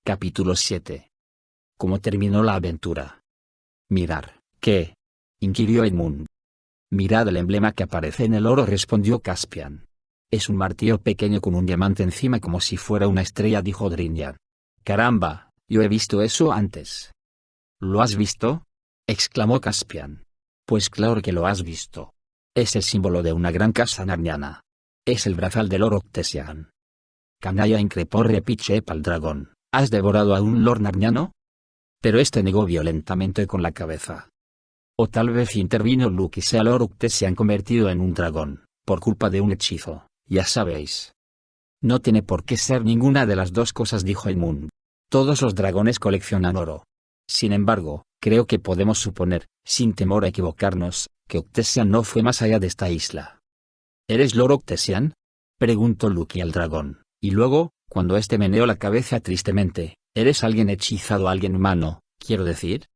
Capítulo 7. ¿Cómo terminó la aventura? Mirar, ¿qué? Inquirió Edmund. Mirad el emblema que aparece en el oro, respondió Caspian. Es un martillo pequeño con un diamante encima como si fuera una estrella, dijo Drinjan. Caramba, yo he visto eso antes. ¿Lo has visto? Exclamó Caspian. Pues claro que lo has visto. Es el símbolo de una gran casa narniana. Es el brazal del Lord Octesian. Canalla, increpó Repichep al dragón. ¿Has devorado a un lord narniano? Pero este negó violentamente con la cabeza. O tal vez intervino Luke y sea Lord Octesian convertido en un dragón, por culpa de un hechizo, ya sabéis. No tiene por qué ser ninguna de las dos cosas, dijo Edmund. Todos los dragones coleccionan oro. Sin embargo, creo que podemos suponer, sin temor a equivocarnos, que Octesian no fue más allá de esta isla. ¿Eres Lord Octesian? Preguntó Luke al dragón, y luego, cuando éste meneó la cabeza tristemente, ¿eres alguien hechizado, alguien humano, quiero decir?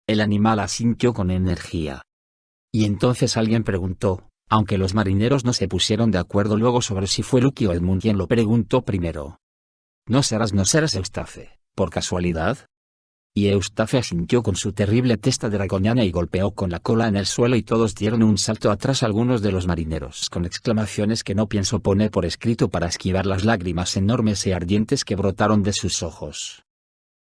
El animal asintió con energía. Y entonces alguien preguntó, aunque los marineros no se pusieron de acuerdo luego sobre si fue Luke o Edmund quien lo preguntó primero. ¿No serás Eustace, por casualidad? Y Eustace asintió con su terrible testa dragoniana y golpeó con la cola en el suelo y todos dieron un salto atrás, algunos de los marineros con exclamaciones que no pienso poner por escrito para esquivar las lágrimas enormes y ardientes que brotaron de sus ojos.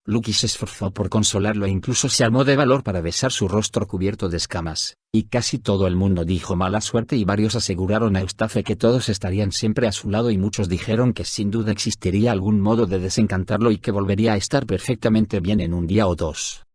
Luke se esforzó por consolarlo e incluso se armó de valor para besar su rostro cubierto de escamas, y casi todo el mundo dijo mala suerte y varios aseguraron a Eustace que todos estarían siempre a su lado y muchos dijeron que sin duda existiría algún modo de desencantarlo y que volvería a estar perfectamente bien en un día o dos.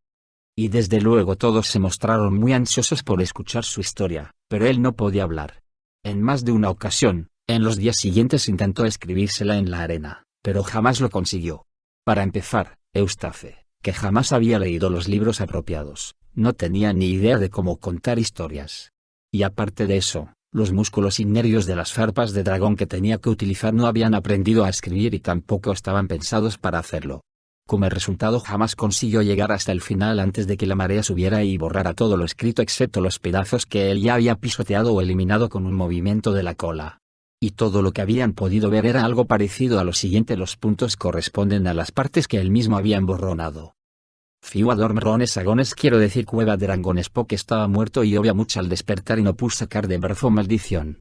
Y desde luego todos se mostraron muy ansiosos por escuchar su historia, pero él no podía hablar. En más de una ocasión, en los días siguientes intentó escribírsela en la arena, pero jamás lo consiguió. Para empezar, Eustace, que jamás había leído los libros apropiados, no tenía ni idea de cómo contar historias. Y aparte de eso, los músculos y nervios de las farpas de dragón que tenía que utilizar no habían aprendido a escribir y tampoco estaban pensados para hacerlo. Como resultado, jamás consiguió llegar hasta el final antes de que la marea subiera y borrara todo lo escrito excepto los pedazos que él ya había pisoteado o eliminado con un movimiento de la cola. Y todo lo que habían podido ver era algo parecido a lo siguiente: los puntos corresponden a las partes que él mismo había emborronado. Fiuadormrones agones, quiero decir cueva de Rangones. Spock estaba muerto y obvia mucho al despertar y no pudo sacar de brazo maldición.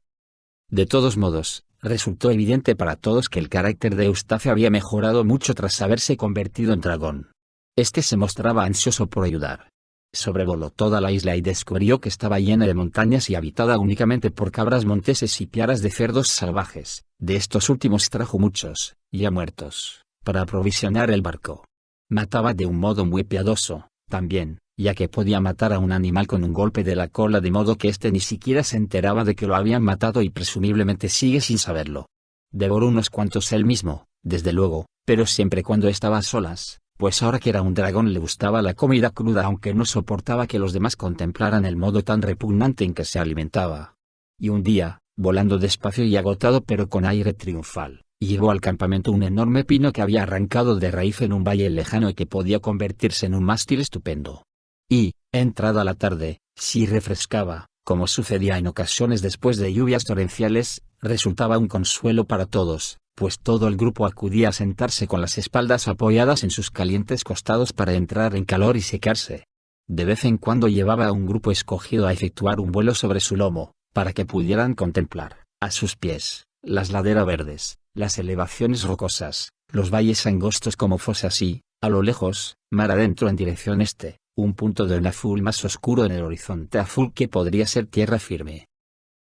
De todos modos, resultó evidente para todos que el carácter de Eustace había mejorado mucho tras haberse convertido en dragón. Este se mostraba ansioso por ayudar. Sobrevoló toda la isla y descubrió que estaba llena de montañas y habitada únicamente por cabras monteses y piaras de cerdos salvajes. De estos últimos trajo muchos, ya muertos, para aprovisionar el barco. Mataba de un modo muy piadoso, también, ya que podía matar a un animal con un golpe de la cola de modo que éste ni siquiera se enteraba de que lo habían matado y presumiblemente sigue sin saberlo. Devoró unos cuantos él mismo, desde luego, pero siempre cuando estaba a solas, pues ahora que era un dragón le gustaba la comida cruda, aunque no soportaba que los demás contemplaran el modo tan repugnante en que se alimentaba. Y un día, volando despacio y agotado pero con aire triunfal, llevó al campamento un enorme pino que había arrancado de raíz en un valle lejano y que podía convertirse en un mástil estupendo. Y, entrada la tarde, si refrescaba, como sucedía en ocasiones después de lluvias torrenciales, resultaba un consuelo para todos, pues todo el grupo acudía a sentarse con las espaldas apoyadas en sus calientes costados para entrar en calor y secarse. De vez en cuando llevaba a un grupo escogido a efectuar un vuelo sobre su lomo, para que pudieran contemplar, a sus pies, las laderas verdes, las elevaciones rocosas, los valles angostos como fosas y, a lo lejos, mar adentro en dirección este, un punto de un azul más oscuro en el horizonte azul que podría ser tierra firme.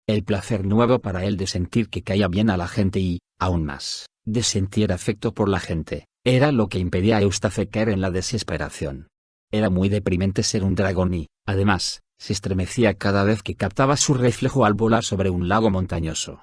El placer nuevo para él de sentir que caía bien a la gente y, aún más, de sentir afecto por la gente, era lo que impedía a Eustace caer en la desesperación. Era muy deprimente ser un dragón y, además, se estremecía cada vez que captaba su reflejo al volar sobre un lago montañoso.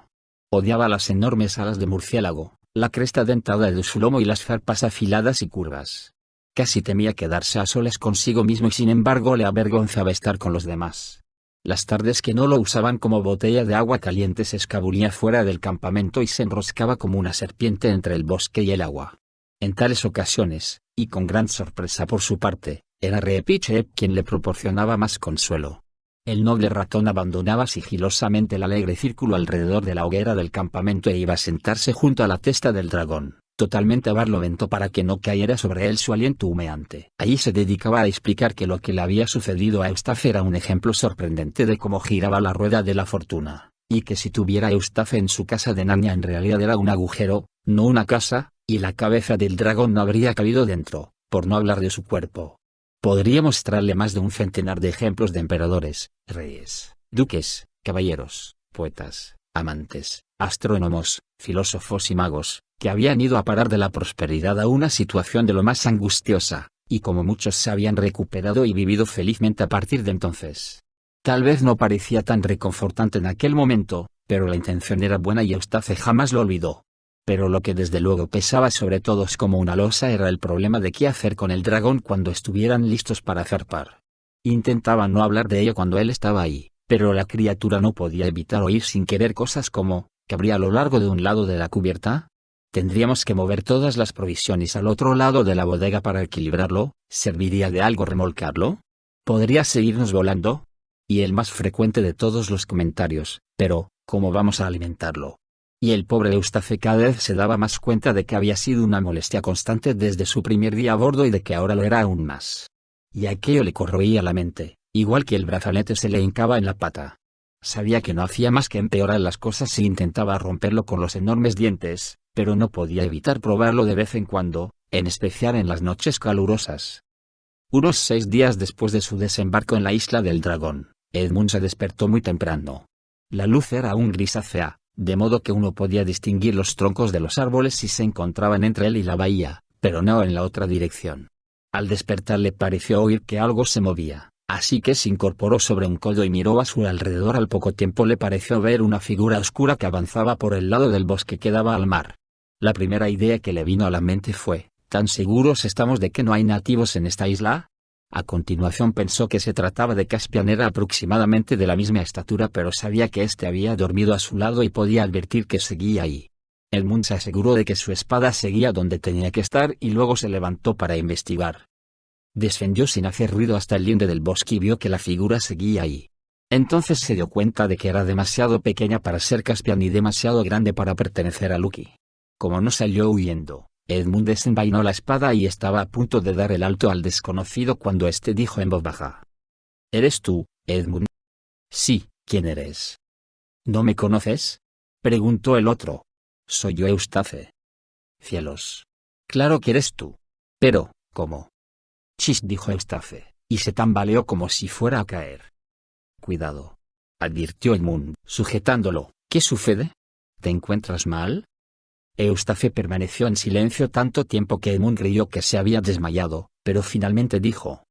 Odiaba las enormes alas de murciélago, la cresta dentada de su lomo y las farpas afiladas y curvas. Casi temía quedarse a solas consigo mismo y sin embargo le avergonzaba estar con los demás. Las tardes que no lo usaban como botella de agua caliente se escabullía fuera del campamento y se enroscaba como una serpiente entre el bosque y el agua. En tales ocasiones, y con gran sorpresa por su parte, era Repichep quien le proporcionaba más consuelo. El noble ratón abandonaba sigilosamente el alegre círculo alrededor de la hoguera del campamento e iba a sentarse junto a la testa del dragón, totalmente barlovento para que no cayera sobre él su aliento humeante. Ahí se dedicaba a explicar que lo que le había sucedido a Eustace era un ejemplo sorprendente de cómo giraba la rueda de la fortuna, y que si tuviera Eustace en su casa de Narnia en realidad era un agujero, no una casa, y la cabeza del dragón no habría cabido dentro, por no hablar de su cuerpo. Podría mostrarle más de un centenar de ejemplos de emperadores, reyes, duques, caballeros, poetas, amantes, astrónomos, filósofos y magos, que habían ido a parar de la prosperidad a una situación de lo más angustiosa, y como muchos se habían recuperado y vivido felizmente a partir de entonces. Tal vez no parecía tan reconfortante en aquel momento, pero la intención era buena y Eustace jamás lo olvidó. Pero lo que desde luego pesaba sobre todos como una losa era el problema de qué hacer con el dragón cuando estuvieran listos para zarpar. Intentaba no hablar de ello cuando él estaba ahí, pero la criatura no podía evitar oír sin querer cosas como, ¿cabría a lo largo de un lado de la cubierta? ¿Tendríamos que mover todas las provisiones al otro lado de la bodega para equilibrarlo? ¿Serviría de algo remolcarlo? ¿Podría seguirnos volando? Y el más frecuente de todos los comentarios, pero, ¿cómo vamos a alimentarlo? Y el pobre Eustace cada vez se daba más cuenta de que había sido una molestia constante desde su primer día a bordo y de que ahora lo era aún más. Y aquello le corroía la mente, igual que el brazalete se le hincaba en la pata. Sabía que no hacía más que empeorar las cosas si intentaba romperlo con los enormes dientes, pero no podía evitar probarlo de vez en cuando, en especial en las noches calurosas. Unos 6 días después de su desembarco en la isla del dragón, Edmund se despertó muy temprano. La luz era aún grisácea, de modo que uno podía distinguir los troncos de los árboles si se encontraban entre él y la bahía, pero no en la otra dirección. Al despertar le pareció oír que algo se movía, así que se incorporó sobre un codo y miró a su alrededor. Al poco tiempo le pareció ver una figura oscura que avanzaba por el lado del bosque que daba al mar. La primera idea que le vino a la mente fue, ¿tan seguros estamos de que no hay nativos en esta isla? A continuación pensó que se trataba de Caspian. Era aproximadamente de la misma estatura, pero sabía que éste había dormido a su lado y podía advertir que seguía ahí. Edmund se aseguró de que su espada seguía donde tenía que estar y luego se levantó para investigar. Descendió sin hacer ruido hasta el linde del bosque y vio que la figura seguía ahí. Entonces se dio cuenta de que era demasiado pequeña para ser Caspian y demasiado grande para pertenecer a Loki. Como no salió huyendo, Edmund desenvainó la espada y estaba a punto de dar el alto al desconocido cuando éste dijo en voz baja: ¿Eres tú, Edmund? Sí, ¿quién eres? ¿No me conoces? Preguntó el otro. Soy yo, Eustace. Cielos. Claro que eres tú. Pero, ¿cómo? Chis, dijo Eustace, y se tambaleó como si fuera a caer. Cuidado, advirtió Edmund, sujetándolo. ¿Qué sucede? ¿Te encuentras mal? Eustace permaneció en silencio tanto tiempo que Edmund creyó que se había desmayado, pero finalmente dijo: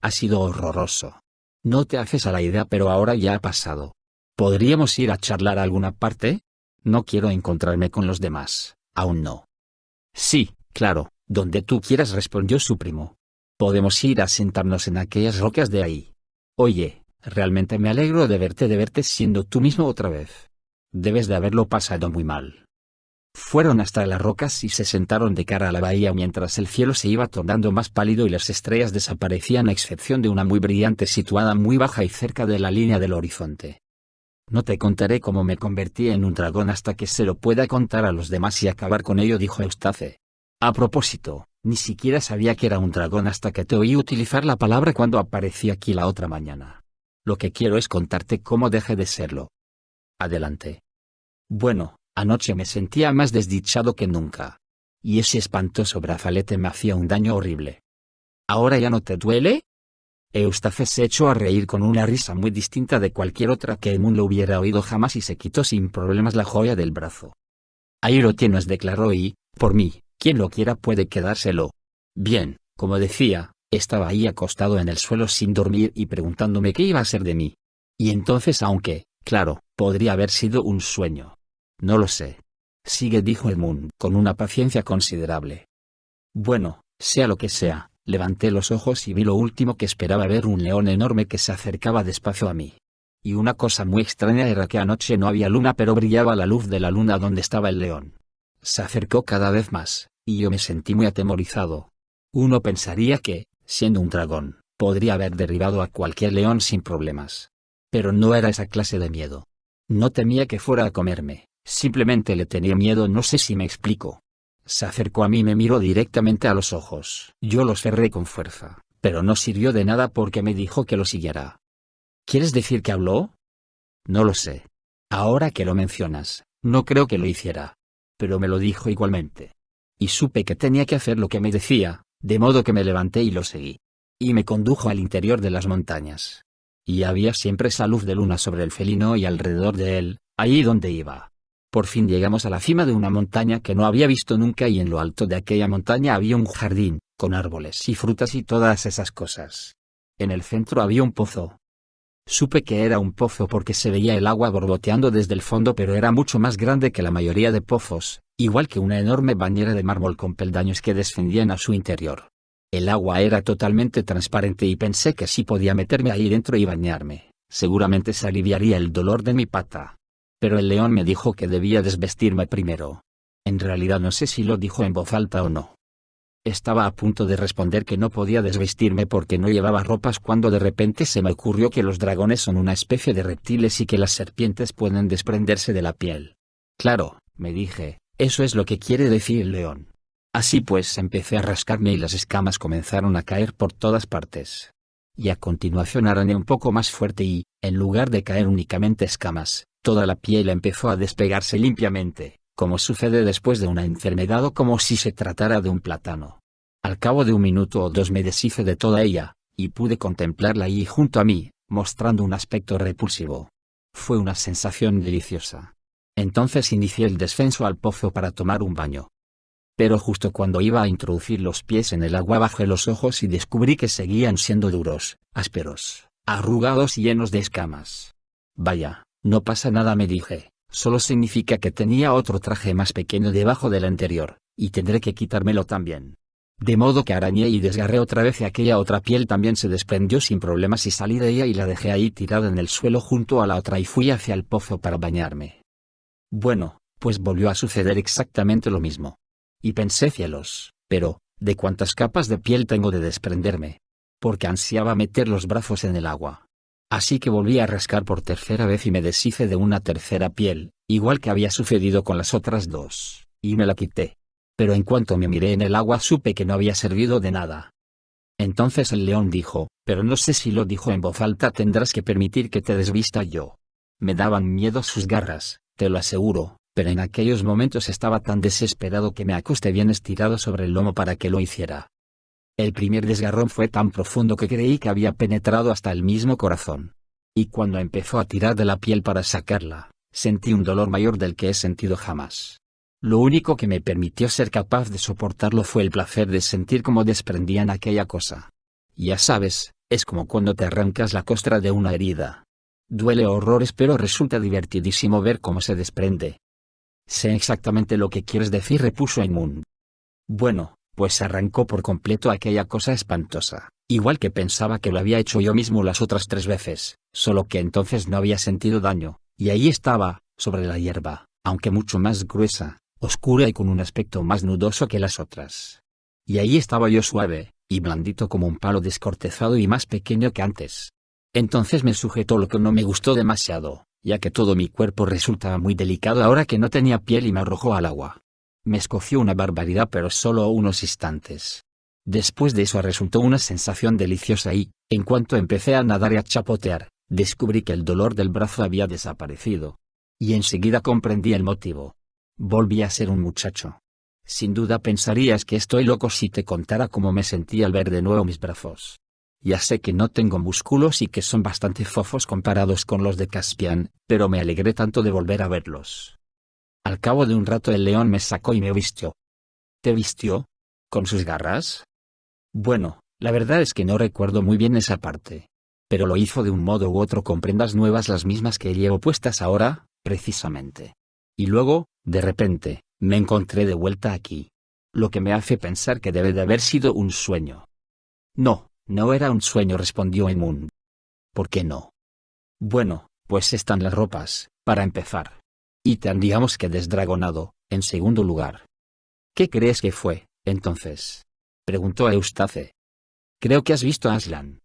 Ha sido horroroso. No te haces a la idea, pero ahora ya ha pasado. ¿Podríamos ir a charlar a alguna parte? No quiero encontrarme con los demás, aún no. Sí, claro, donde tú quieras, respondió su primo. Podemos ir a sentarnos en aquellas rocas de ahí. Oye, realmente me alegro de verte siendo tú mismo otra vez. Debes de haberlo pasado muy mal. Fueron hasta las rocas y se sentaron de cara a la bahía mientras el cielo se iba tornando más pálido y las estrellas desaparecían a excepción de una muy brillante situada muy baja y cerca de la línea del horizonte. No te contaré cómo me convertí en un dragón hasta que se lo pueda contar a los demás y acabar con ello, dijo Eustace. A propósito, ni siquiera sabía que era un dragón hasta que te oí utilizar la palabra cuando aparecí aquí la otra mañana. Lo que quiero es contarte cómo dejé de serlo. Adelante. Bueno, anoche me sentía más desdichado que nunca. Y ese espantoso brazalete me hacía un daño horrible. ¿Ahora ya no te duele? Eustace se echó a reír con una risa muy distinta de cualquier otra que Edmund lo hubiera oído jamás y se quitó sin problemas la joya del brazo. Ahí lo tienes, declaró, y, por mí, quien lo quiera puede quedárselo. Bien, como decía, estaba ahí acostado en el suelo sin dormir y preguntándome qué iba a ser de mí. Y entonces, aunque, claro, podría haber sido un sueño. No lo sé. Sigue, dijo Edmund, con una paciencia considerable. Bueno, sea lo que sea, levanté los ojos y vi lo último que esperaba ver: un león enorme que se acercaba despacio a mí. Y una cosa muy extraña era que anoche no había luna, pero brillaba la luz de la luna donde estaba el león. Se acercó cada vez más, y yo me sentí muy atemorizado. Uno pensaría que, siendo un dragón, podría haber derribado a cualquier león sin problemas. Pero no era esa clase de miedo. No temía que fuera a comerme, simplemente le tenía miedo, no sé si me explico. Se acercó a mí y me miró directamente a los ojos. Yo los cerré con fuerza, pero no sirvió de nada porque me dijo que lo siguiera. ¿Quieres decir que habló? No lo sé. Ahora que lo mencionas, no creo que lo hiciera. Pero me lo dijo igualmente. Y supe que tenía que hacer lo que me decía, de modo que me levanté y lo seguí. Y me condujo al interior de las montañas. Y había siempre esa luz de luna sobre el felino y alrededor de él, allí donde iba. Por fin llegamos a la cima de una montaña que no había visto nunca y en lo alto de aquella montaña había un jardín, con árboles y frutas y todas esas cosas. En el centro había un pozo. Supe que era un pozo porque se veía el agua borboteando desde el fondo, pero era mucho más grande que la mayoría de pozos, igual que una enorme bañera de mármol con peldaños que descendían a su interior. El agua era totalmente transparente y pensé que si podía meterme ahí dentro y bañarme, seguramente se aliviaría el dolor de mi pata. Pero el león me dijo que debía desvestirme primero. En realidad no sé si lo dijo en voz alta o no. Estaba a punto de responder que no podía desvestirme porque no llevaba ropas cuando de repente se me ocurrió que los dragones son una especie de reptiles y que las serpientes pueden desprenderse de la piel. Claro, me dije, eso es lo que quiere decir el león. Así pues empecé a rascarme y las escamas comenzaron a caer por todas partes. Y a continuación arañé un poco más fuerte y, en lugar de caer únicamente escamas, toda la piel empezó a despegarse limpiamente, como sucede después de una enfermedad o como si se tratara de un plátano. Al cabo de 1 minuto o 2 me deshice de toda ella, y pude contemplarla allí junto a mí, mostrando un aspecto repulsivo. Fue una sensación deliciosa. Entonces inicié el descenso al pozo para tomar un baño. Pero justo cuando iba a introducir los pies en el agua bajé los ojos y descubrí que seguían siendo duros, ásperos, arrugados y llenos de escamas. Vaya, no pasa nada, me dije, solo significa que tenía otro traje más pequeño debajo del anterior, y tendré que quitármelo también. De modo que arañé y desgarré otra vez y aquella otra piel también se desprendió sin problemas y salí de ella y la dejé ahí tirada en el suelo junto a la otra y fui hacia el pozo para bañarme. Bueno, pues volvió a suceder exactamente lo mismo. Y pensé, cielos, pero, ¿de cuántas capas de piel tengo de desprenderme? Porque ansiaba meter los brazos en el agua. Así que volví a rascar por tercera vez y me deshice de una tercera piel, igual que había sucedido con las otras 2, y me la quité. Pero en cuanto me miré en el agua supe que no había servido de nada. Entonces el león dijo, pero no sé si lo dijo en voz alta: tendrás que permitir que te desvista yo. Me daban miedo sus garras, te lo aseguro, pero en aquellos momentos estaba tan desesperado que me acosté bien estirado sobre el lomo para que lo hiciera. El primer desgarrón fue tan profundo que creí que había penetrado hasta el mismo corazón. Y cuando empezó a tirar de la piel para sacarla, sentí un dolor mayor del que he sentido jamás. Lo único que me permitió ser capaz de soportarlo fue el placer de sentir cómo desprendían aquella cosa. Ya sabes, es como cuando te arrancas la costra de una herida. Duele horrores, pero resulta divertidísimo ver cómo se desprende. Sé exactamente lo que quieres decir, repuso Edmund. Bueno, pues arrancó por completo aquella cosa espantosa, igual que pensaba que lo había hecho yo mismo las otras 3 veces, solo que entonces no había sentido daño, y ahí estaba, sobre la hierba, aunque mucho más gruesa, oscura y con un aspecto más nudoso que las otras. Y ahí estaba yo, suave, y blandito como un palo descortezado y más pequeño que antes. Entonces me sujetó, lo que no me gustó demasiado, ya que todo mi cuerpo resultaba muy delicado ahora que no tenía piel, y me arrojó al agua. Me escoció una barbaridad, pero solo unos instantes. Después de eso resultó una sensación deliciosa y, en cuanto empecé a nadar y a chapotear, descubrí que el dolor del brazo había desaparecido. Y enseguida comprendí el motivo. Volví a ser un muchacho. Sin duda pensarías que estoy loco si te contara cómo me sentí al ver de nuevo mis brazos. Ya sé que no tengo músculos y que son bastante fofos comparados con los de Caspian, pero me alegré tanto de volver a verlos. Al cabo de un rato el león me sacó y me vistió. ¿Te vistió? ¿Con sus garras? Bueno, la verdad es que no recuerdo muy bien esa parte. Pero lo hizo de un modo u otro con prendas nuevas, las mismas que llevo puestas ahora, precisamente. Y luego, de repente, me encontré de vuelta aquí. Lo que me hace pensar que debe de haber sido un sueño. No, no era un sueño, respondió Edmund. ¿Por qué no? Bueno, pues están las ropas, para empezar. Y te han, digamos que, desdragonado, en segundo lugar. ¿Qué crees que fue, entonces? Preguntó Eustace. Creo que has visto a Aslan.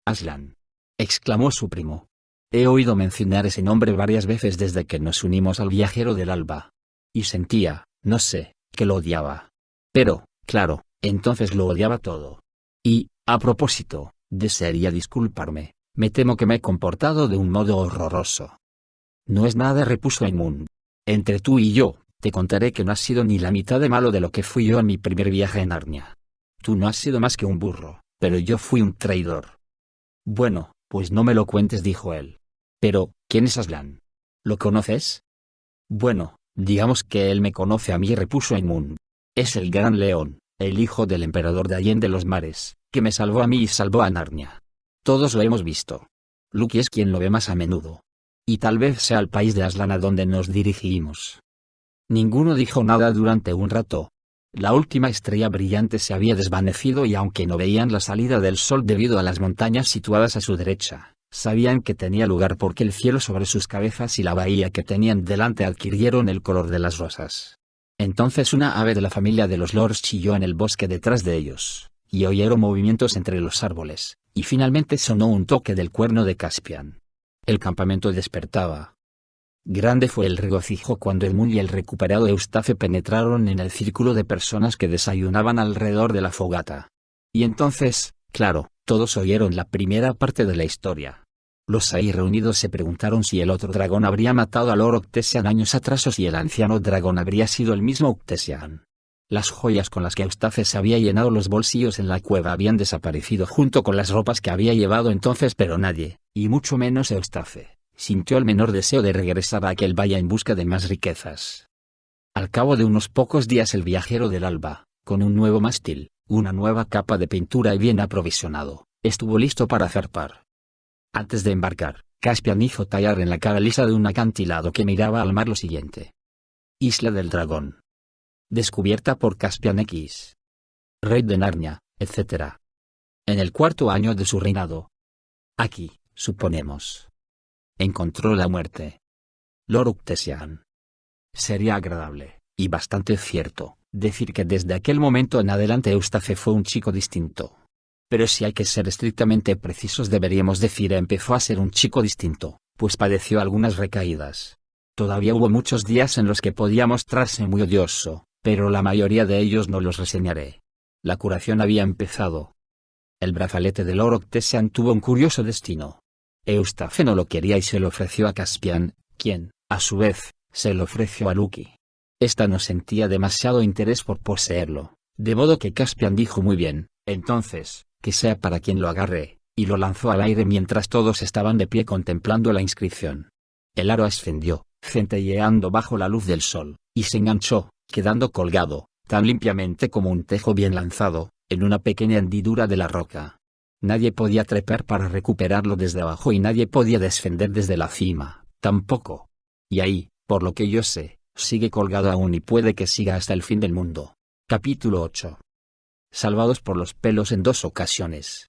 Aslan, exclamó su primo. He oído mencionar ese nombre varias veces desde que nos unimos al Viajero del Alba. Y sentía, no sé, que lo odiaba. Pero, claro, entonces lo odiaba todo. Y, a propósito, desearía disculparme, me temo que me he comportado de un modo horroroso. No es nada, repuso Edmund. Entre tú y yo, te contaré que no has sido ni la mitad de malo de lo que fui yo en mi primer viaje en Narnia. Tú no has sido más que un burro, pero yo fui un traidor. Bueno, pues no me lo cuentes, dijo él. Pero, ¿quién es Aslan? ¿Lo conoces? Bueno, digamos que él me conoce a mí, repuso Edmund. Es el gran león, el hijo del emperador de Allende los mares, que me salvó a mí y salvó a Narnia. Todos lo hemos visto. Lucky es quien lo ve más a menudo. Y tal vez sea el país de Aslan a donde nos dirigimos. Ninguno dijo nada durante un rato. La última estrella brillante se había desvanecido y aunque no veían la salida del sol debido a las montañas situadas a su derecha, sabían que tenía lugar porque el cielo sobre sus cabezas y la bahía que tenían delante adquirieron el color de las rosas. Entonces una ave de la familia de los lords chilló en el bosque detrás de ellos, y oyeron movimientos entre los árboles, y finalmente sonó un toque del cuerno de Caspian. El campamento despertaba. Grande fue el regocijo cuando Edmund y el recuperado Eustace penetraron en el círculo de personas que desayunaban alrededor de la fogata. Y entonces, claro, todos oyeron la primera parte de la historia. Los ahí reunidos se preguntaron si el otro dragón habría matado al Lord Octesian años atrás o si el anciano dragón habría sido el mismo Octesian. Las joyas con las que Eustace se había llenado los bolsillos en la cueva habían desaparecido junto con las ropas que había llevado entonces, pero nadie, y mucho menos Eustace, sintió el menor deseo de regresar a aquel valle en busca de más riquezas. Al cabo de unos pocos días el viajero del alba, con un nuevo mástil, una nueva capa de pintura y bien aprovisionado, estuvo listo para zarpar. Antes de embarcar, Caspian hizo tallar en la cara lisa de un acantilado que miraba al mar lo siguiente: Isla del Dragón. Descubierta por Caspian X. Rey de Narnia, etc. En el 4º año de su reinado. Aquí, suponemos, encontró la muerte. Lord Octesian. Sería agradable, y bastante cierto, decir que desde aquel momento en adelante Eustace fue un chico distinto. Pero si hay que ser estrictamente precisos deberíamos decir empezó a ser un chico distinto, pues padeció algunas recaídas. Todavía hubo muchos días en los que podía mostrarse muy odioso, pero la mayoría de ellos no los reseñaré. La curación había empezado. El brazalete de Lord Octesian tuvo un curioso destino. Eustace no lo quería y se lo ofreció a Caspian, quien, a su vez, se lo ofreció a Lucky. Esta no sentía demasiado interés por poseerlo, de modo que Caspian dijo muy bien, entonces, que sea para quien lo agarre, y lo lanzó al aire mientras todos estaban de pie contemplando la inscripción. El aro ascendió, centelleando bajo la luz del sol, y se enganchó, quedando colgado, tan limpiamente como un tejo bien lanzado, en una pequeña hendidura de la roca. Nadie podía trepar para recuperarlo desde abajo y nadie podía descender desde la cima, tampoco. Y ahí, por lo que yo sé, sigue colgado aún y puede que siga hasta el fin del mundo. Capítulo 8. Salvados por los pelos en 2 ocasiones.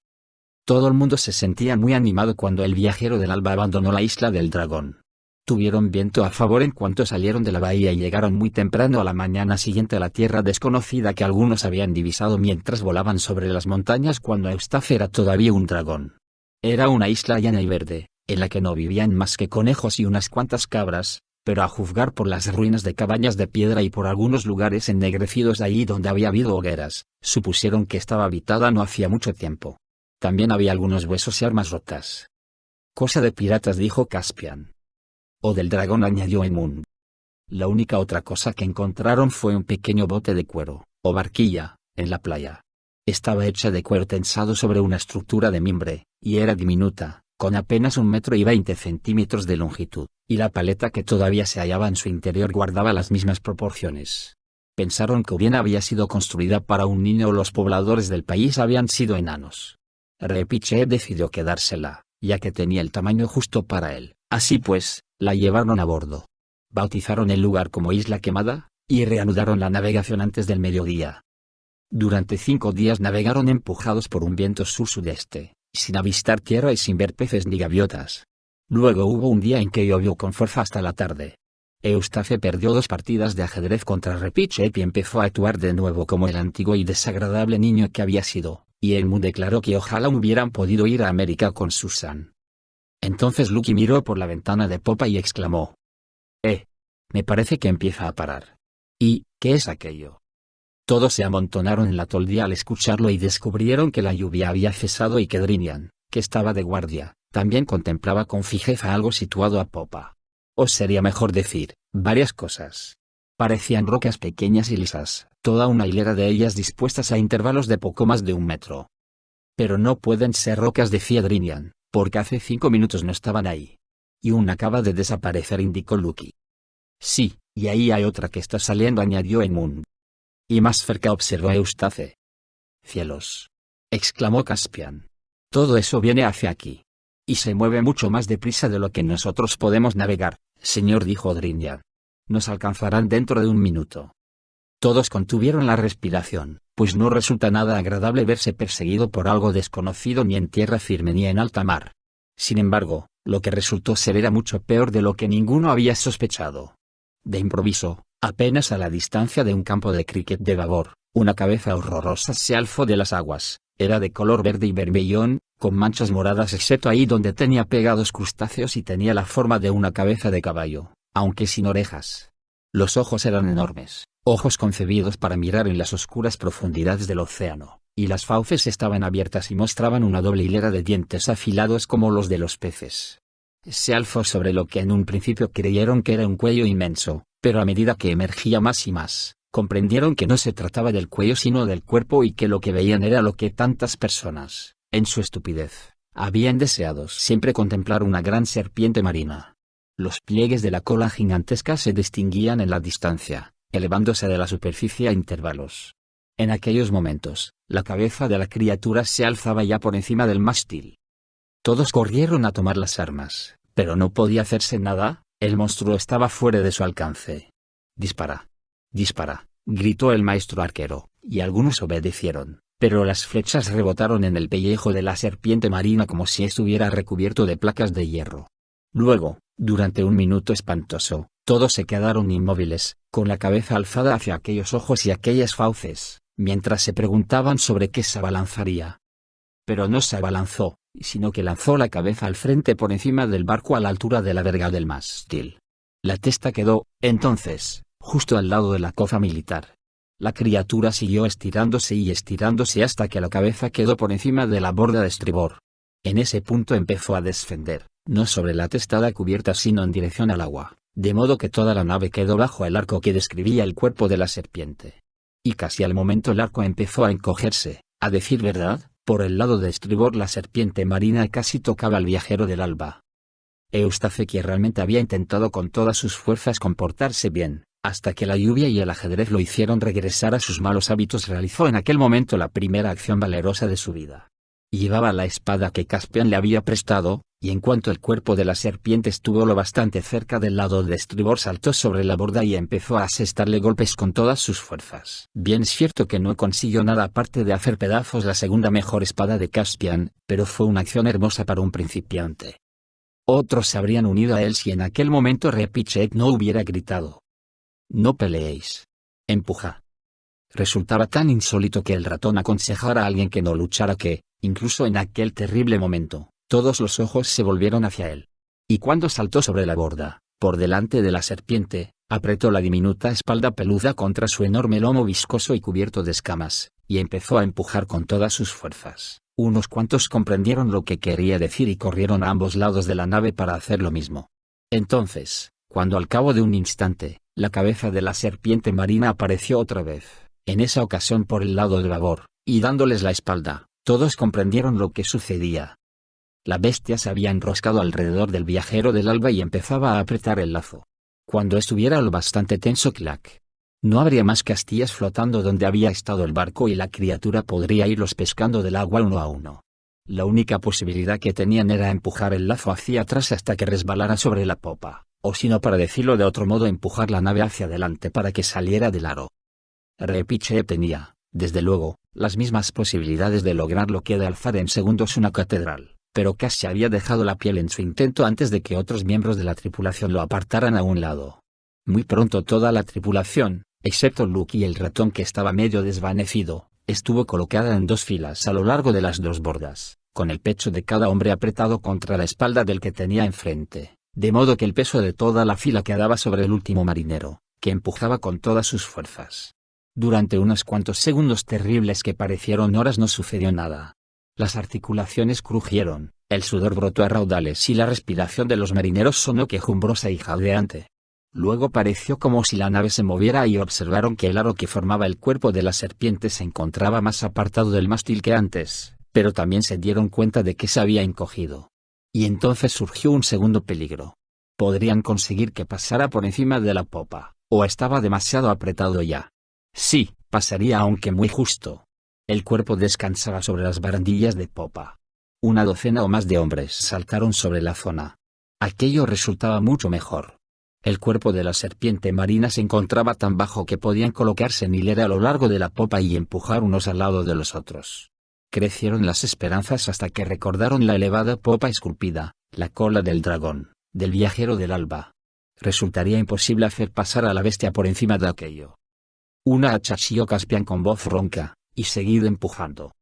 Todo el mundo se sentía muy animado cuando el viajero del alba abandonó la isla del dragón. Tuvieron viento a favor en cuanto salieron de la bahía y llegaron muy temprano a la mañana siguiente a la tierra desconocida que algunos habían divisado mientras volaban sobre las montañas cuando Eustace era todavía un dragón. Era una isla llana y verde, en la que no vivían más que conejos y unas cuantas cabras, pero a juzgar por las ruinas de cabañas de piedra y por algunos lugares ennegrecidos allí donde había habido hogueras, supusieron que estaba habitada no hacía mucho tiempo. También había algunos huesos y armas rotas. Cosa de piratas, dijo Caspian. O del dragón, añadió Edmund. La única otra cosa que encontraron fue un pequeño bote de cuero, o barquilla, en la playa. Estaba hecha de cuero tensado sobre una estructura de mimbre, y era diminuta, con apenas 1,20 m de longitud, y la paleta que todavía se hallaba en su interior guardaba las mismas proporciones. Pensaron que bien había sido construida para un niño o los pobladores del país habían sido enanos. Repiche decidió quedársela, ya que tenía el tamaño justo para él. Así pues, la llevaron a bordo. Bautizaron el lugar como Isla Quemada, y reanudaron la navegación antes del mediodía. Durante 5 días navegaron empujados por un viento sur-sudeste, sin avistar tierra y sin ver peces ni gaviotas. Luego hubo un día en que llovió con fuerza hasta la tarde. Eustace perdió 2 partidas de ajedrez contra Repiche y empezó a actuar de nuevo como el antiguo y desagradable niño que había sido, y Edmund declaró que ojalá hubieran podido ir a América con Susan. Entonces Lucky miró por la ventana de popa y exclamó: me parece que empieza a parar. ¿Y qué es aquello? Todos se amontonaron en la toldilla al escucharlo y descubrieron que la lluvia había cesado y que Drinian, que estaba de guardia, también contemplaba con fijeza algo situado a popa. O sería mejor decir, varias cosas. Parecían rocas pequeñas y lisas, toda una hilera de ellas dispuestas a intervalos de poco más de 1 metro. Pero no pueden ser rocas, decía Drinian, porque hace 5 minutos no estaban ahí. Y una acaba de desaparecer, indicó Lucky. Sí, y ahí hay otra que está saliendo, añadió Edmund. Y más cerca, observó Eustace. Cielos, exclamó Caspian. Todo eso viene hacia aquí. Y se mueve mucho más deprisa de lo que nosotros podemos navegar, señor, dijo Drinian. Nos alcanzarán dentro de 1 minuto. Todos contuvieron la respiración, pues no resulta nada agradable verse perseguido por algo desconocido ni en tierra firme ni en alta mar. Sin embargo, lo que resultó ser era mucho peor de lo que ninguno había sospechado. De improviso, apenas a la distancia de un campo de cricket de babor, una cabeza horrorosa se alzó de las aguas. Era de color verde y bermellón, con manchas moradas excepto ahí donde tenía pegados crustáceos, y tenía la forma de una cabeza de caballo, aunque sin orejas. Los ojos eran enormes, ojos concebidos para mirar en las oscuras profundidades del océano, y las fauces estaban abiertas y mostraban una doble hilera de dientes afilados como los de los peces. Se alzó sobre lo que en un principio creyeron que era un cuello inmenso, pero a medida que emergía más y más, comprendieron que no se trataba del cuello sino del cuerpo, y que lo que veían era lo que tantas personas, en su estupidez, habían deseado siempre: contemplar una gran serpiente marina. Los pliegues de la cola gigantesca se distinguían en la distancia, elevándose de la superficie a intervalos. En aquellos momentos, la cabeza de la criatura se alzaba ya por encima del mástil. Todos corrieron a tomar las armas, pero no podía hacerse nada, el monstruo estaba fuera de su alcance. «Dispara. Dispara», gritó el maestro arquero, y algunos obedecieron, pero las flechas rebotaron en el pellejo de la serpiente marina como si estuviera recubierto de placas de hierro. Luego, durante 1 minuto espantoso, todos se quedaron inmóviles, con la cabeza alzada hacia aquellos ojos y aquellas fauces, mientras se preguntaban sobre qué se abalanzaría. Pero no se abalanzó, sino que lanzó la cabeza al frente por encima del barco a la altura de la verga del mástil. La testa quedó, entonces, justo al lado de la cofa militar. La criatura siguió estirándose y estirándose hasta que la cabeza quedó por encima de la borda de estribor. En ese punto empezó a descender, no sobre la testada cubierta sino en dirección al agua, de modo que toda la nave quedó bajo el arco que describía el cuerpo de la serpiente. Y casi al momento el arco empezó a encogerse. A decir verdad, por el lado de estribor la serpiente marina casi tocaba al viajero del alba. Eustace, que realmente había intentado con todas sus fuerzas comportarse bien, hasta que la lluvia y el ajedrez lo hicieron regresar a sus malos hábitos, realizó en aquel momento la primera acción valerosa de su vida. Llevaba la espada que Caspian le había prestado, y en cuanto el cuerpo de la serpiente estuvo lo bastante cerca del lado de estribor, saltó sobre la borda y empezó a asestarle golpes con todas sus fuerzas. Bien es cierto que no consiguió nada aparte de hacer pedazos la segunda mejor espada de Caspian, pero fue una acción hermosa para un principiante. Otros se habrían unido a él si en aquel momento Repichek no hubiera gritado: «No peleéis. Empuja». Resultaba tan insólito que el ratón aconsejara a alguien que no luchara que, incluso en aquel terrible momento, todos los ojos se volvieron hacia él. Y cuando saltó sobre la borda, por delante de la serpiente, apretó la diminuta espalda peluda contra su enorme lomo viscoso y cubierto de escamas, y empezó a empujar con todas sus fuerzas. Unos cuantos comprendieron lo que quería decir y corrieron a ambos lados de la nave para hacer lo mismo. Entonces, cuando al cabo de un instante, la cabeza de la serpiente marina apareció otra vez, en esa ocasión por el lado de babor, y dándoles la espalda, todos comprendieron lo que sucedía. La bestia se había enroscado alrededor del viajero del alba y empezaba a apretar el lazo. Cuando estuviera lo bastante tenso, clac. No habría más castillas flotando donde había estado el barco y la criatura podría irlos pescando del agua uno a uno. La única posibilidad que tenían era empujar el lazo hacia atrás hasta que resbalara sobre la popa, o si no, para decirlo de otro modo, empujar la nave hacia adelante para que saliera del aro. Repiche tenía, desde luego, las mismas posibilidades de lograr lo que de alzar en segundos una catedral, pero casi había dejado la piel en su intento antes de que otros miembros de la tripulación lo apartaran a un lado. Muy pronto toda la tripulación, excepto Luke y el ratón que estaba medio desvanecido, estuvo colocada en 2 filas a lo largo de las 2 bordas, con el pecho de cada hombre apretado contra la espalda del que tenía enfrente, de modo que el peso de toda la fila quedaba sobre el último marinero, que empujaba con todas sus fuerzas. Durante unos cuantos segundos terribles que parecieron horas no sucedió nada. Las articulaciones crujieron, el sudor brotó a raudales y la respiración de los marineros sonó quejumbrosa y jadeante. Luego pareció como si la nave se moviera y observaron que el aro que formaba el cuerpo de la serpiente se encontraba más apartado del mástil que antes, pero también se dieron cuenta de que se había encogido. Y entonces surgió un segundo peligro. Podrían conseguir que pasara por encima de la popa, o estaba demasiado apretado ya. Sí, pasaría aunque muy justo. El cuerpo descansaba sobre las barandillas de popa. Una docena o más de hombres saltaron sobre la zona. Aquello resultaba mucho mejor. El cuerpo de la serpiente marina se encontraba tan bajo que podían colocarse en hilera a lo largo de la popa y empujar unos al lado de los otros. Crecieron las esperanzas hasta que recordaron la elevada popa esculpida, la cola del dragón, del viajero del alba. Resultaría imposible hacer pasar a la bestia por encima de aquello. Una achachilló Caspian con voz ronca, y seguido empujando.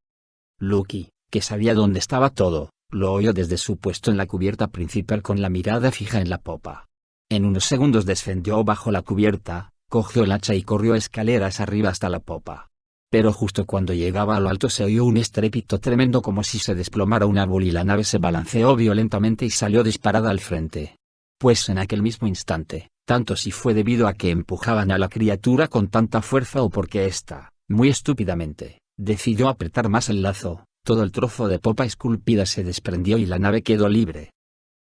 Lucky, que sabía dónde estaba todo, lo oyó desde su puesto en la cubierta principal con la mirada fija en la popa. En unos segundos descendió bajo la cubierta, cogió el hacha y corrió escaleras arriba hasta la popa. Pero justo cuando llegaba a lo alto se oyó un estrépito tremendo como si se desplomara un árbol y la nave se balanceó violentamente y salió disparada al frente. Pues en aquel mismo instante, tanto si fue debido a que empujaban a la criatura con tanta fuerza o porque ésta, muy estúpidamente, decidió apretar más el lazo, todo el trozo de popa esculpida se desprendió y la nave quedó libre.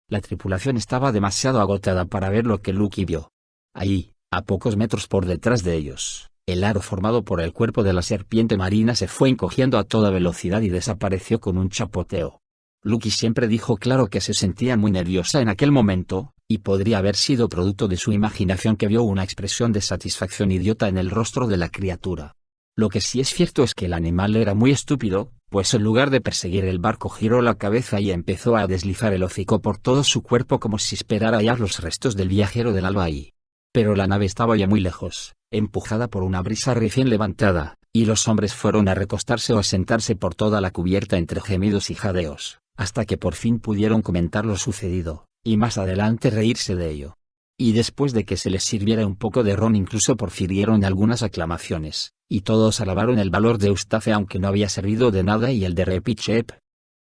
La tripulación estaba demasiado agotada para ver lo que Lucky vio. Allí, a pocos metros por detrás de ellos, el aro formado por el cuerpo de la serpiente marina se fue encogiendo a toda velocidad y desapareció con un chapoteo. Lucky siempre dijo claro que se sentía muy nerviosa en aquel momento, y podría haber sido producto de su imaginación que vio una expresión de satisfacción idiota en el rostro de la criatura. Lo que sí es cierto es que el animal era muy estúpido, pues en lugar de perseguir el barco giró la cabeza y empezó a deslizar el hocico por todo su cuerpo como si esperara hallar los restos del viajero del alba ahí. Pero la nave estaba ya muy lejos, empujada por una brisa recién levantada, y los hombres fueron a recostarse o a sentarse por toda la cubierta entre gemidos y jadeos, hasta que por fin pudieron comentar lo sucedido, y más adelante reírse de ello. Y después de que se les sirviera un poco de ron incluso profirieron algunas aclamaciones, y todos alabaron el valor de Eustace aunque no había servido de nada y el de Repichep.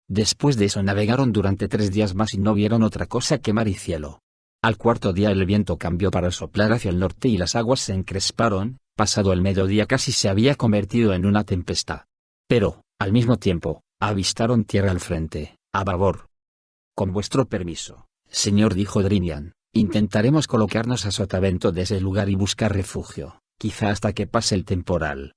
Después de eso navegaron durante 3 días más y no vieron otra cosa que mar y cielo. Al cuarto día el viento cambió para soplar hacia el norte y las aguas se encresparon, pasado el mediodía casi se había convertido en una tempestad. Pero, al mismo tiempo, avistaron tierra al frente, a babor. Con vuestro permiso, señor, dijo Drinian, intentaremos colocarnos a sotavento de ese lugar y buscar refugio, quizá hasta que pase el temporal.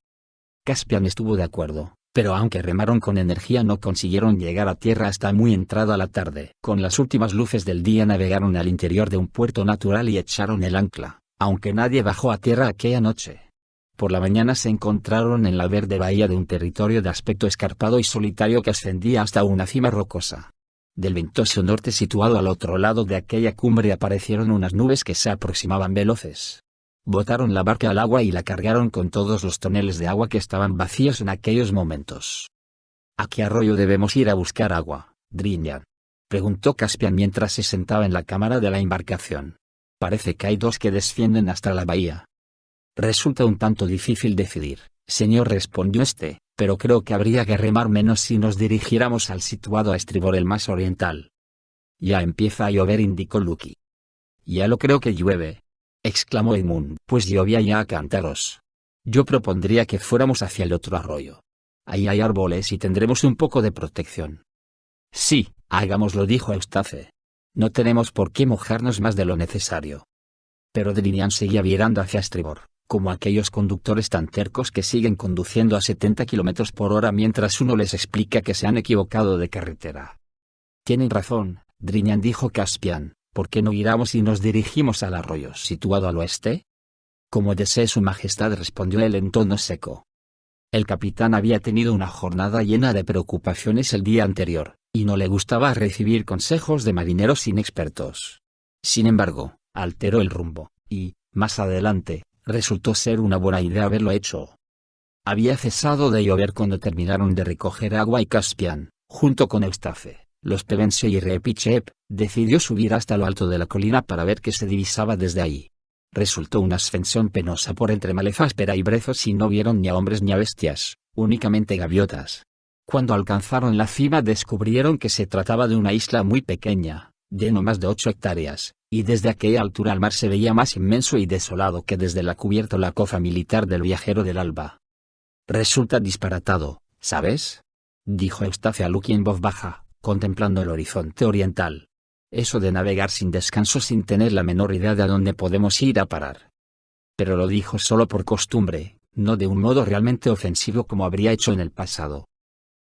Caspian estuvo de acuerdo, pero aunque remaron con energía no consiguieron llegar a tierra hasta muy entrada la tarde. Con las últimas luces del día navegaron al interior de un puerto natural y echaron el ancla, aunque nadie bajó a tierra aquella noche. Por la mañana se encontraron en la verde bahía de un territorio de aspecto escarpado y solitario que ascendía hasta una cima rocosa. Del ventoso norte situado al otro lado de aquella cumbre aparecieron unas nubes que se aproximaban veloces. Botaron la barca al agua y la cargaron con todos los toneles de agua que estaban vacíos en aquellos momentos. ¿A qué arroyo debemos ir a buscar agua, Drinian?, preguntó Caspian mientras se sentaba en la cámara de la embarcación. Parece que hay 2 que descienden hasta la bahía. Resulta un tanto difícil decidir, señor, respondió este, pero creo que habría que remar menos si nos dirigiéramos al situado a estribor, el más oriental. Ya empieza a llover, indicó Lucky. Ya lo creo que llueve, exclamó Edmund, pues llovía ya a cántaros. Yo propondría que fuéramos hacia el otro arroyo. Ahí hay árboles y tendremos un poco de protección. Sí, hagámoslo, dijo Eustace. No tenemos por qué mojarnos más de lo necesario. Pero Drinian seguía virando hacia estribor, como aquellos conductores tan tercos que siguen conduciendo a 70 km por hora mientras uno les explica que se han equivocado de carretera. Tienen razón, Drinian, dijo Caspian. ¿Por qué no giramos y nos dirigimos al arroyo situado al oeste? Como desee su majestad, respondió él en tono seco. El capitán había tenido una jornada llena de preocupaciones el día anterior, y no le gustaba recibir consejos de marineros inexpertos. Sin embargo, alteró el rumbo, y, más adelante, resultó ser una buena idea haberlo hecho. Había cesado de llover cuando terminaron de recoger agua y Caspian, junto con Eustace, los Pevensey y Repichep, decidió subir hasta lo alto de la colina para ver qué se divisaba desde ahí. Resultó una ascensión penosa por entre maleza áspera y brezos y no vieron ni a hombres ni a bestias, únicamente gaviotas. Cuando alcanzaron la cima descubrieron que se trataba de una isla muy pequeña, de no más de 8 hectáreas, y desde aquella altura el mar se veía más inmenso y desolado que desde la cubierta o la cofa militar del viajero del alba. Resulta disparatado, ¿sabes?, dijo Eustace a Lucky en voz baja, contemplando el horizonte oriental. Eso de navegar sin descanso sin tener la menor idea de a dónde podemos ir a parar. Pero lo dijo solo por costumbre, no de un modo realmente ofensivo como habría hecho en el pasado.